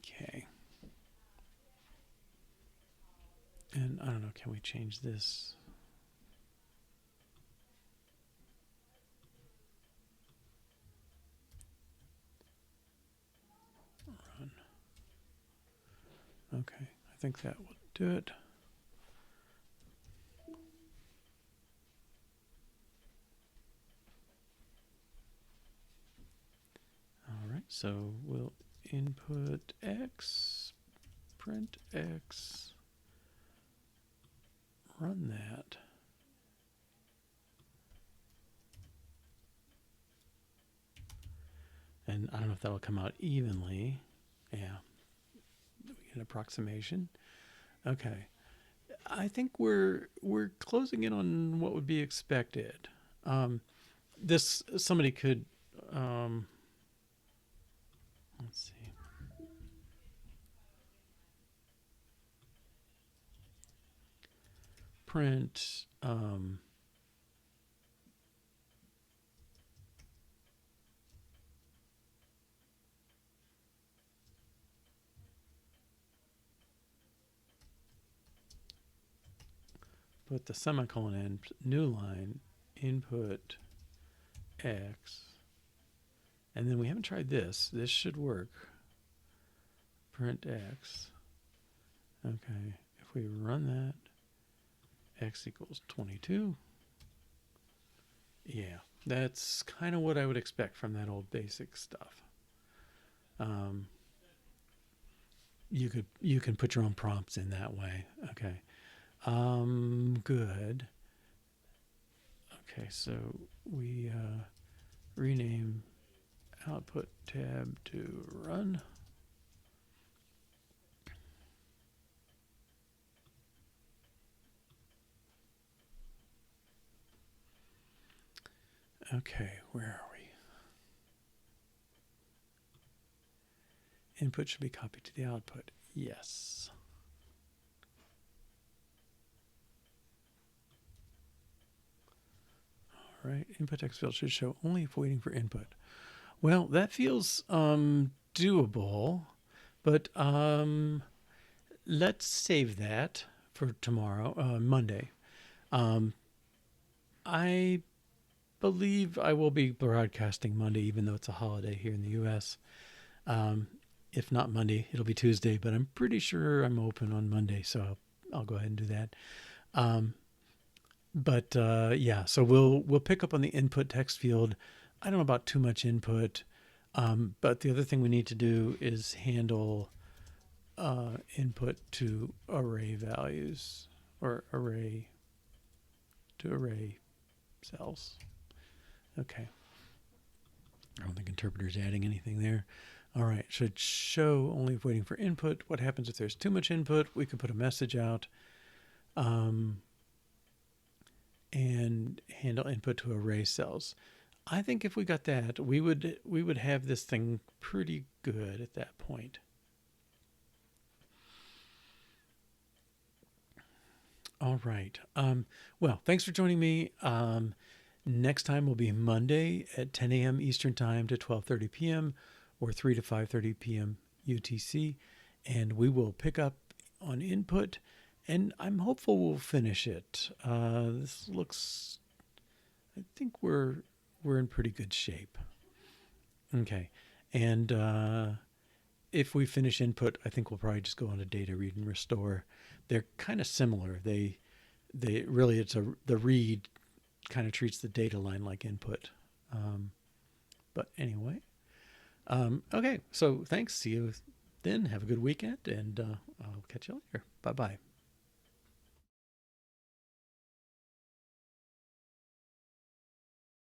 Okay. And I don't know, can we change this? Run. Okay, I think that will do it. All right, so we'll input X, print X, run that. And I don't know if that'll come out evenly. Yeah, we get an approximation. Okay, I think we're closing in on what would be expected. This somebody could let's see. Print put the semicolon in, new line, input X, and then we haven't tried this. This should work. Print X. Okay, if we run that, X equals 22. Yeah, that's kind of what I would expect from that old basic stuff. You can put your own prompts in that way. Okay. Good. Okay, so we rename output tab to run. Okay, where are we? Input should be copied to the output. Yes. All right, input text field should show only if waiting for input. Well, that feels doable, but let's save that for tomorrow, Monday. I believe I will be broadcasting Monday, even though it's a holiday here in the U.S. If not Monday, it'll be Tuesday, but I'm pretty sure I'm open on Monday, so I'll go ahead and do that. Yeah, so we'll pick up on the input text field. I don't know about too much input, but the other thing we need to do is handle input to array values or array cells. Okay. I don't think interpreter's adding anything there. All right, should show only if waiting for input. What happens if there's too much input? We could put a message out and handle input to array cells. I think if we got that, we would have this thing pretty good at that point. All right. Well, thanks for joining me. Next time will be Monday at 10 a.m. Eastern Time to 12:30 p.m. or 3 to 5:30 p.m. UTC, and we will pick up on input, and I'm hopeful we'll finish it. This looks, I think we're in pretty good shape. Okay, and if we finish input, I think we'll probably just go on to data read and restore. They're kind of similar. They really, the read kind of treats the data line like input. But anyway, okay, so thanks. See you then. Have a good weekend, and I'll catch you later. Bye-bye.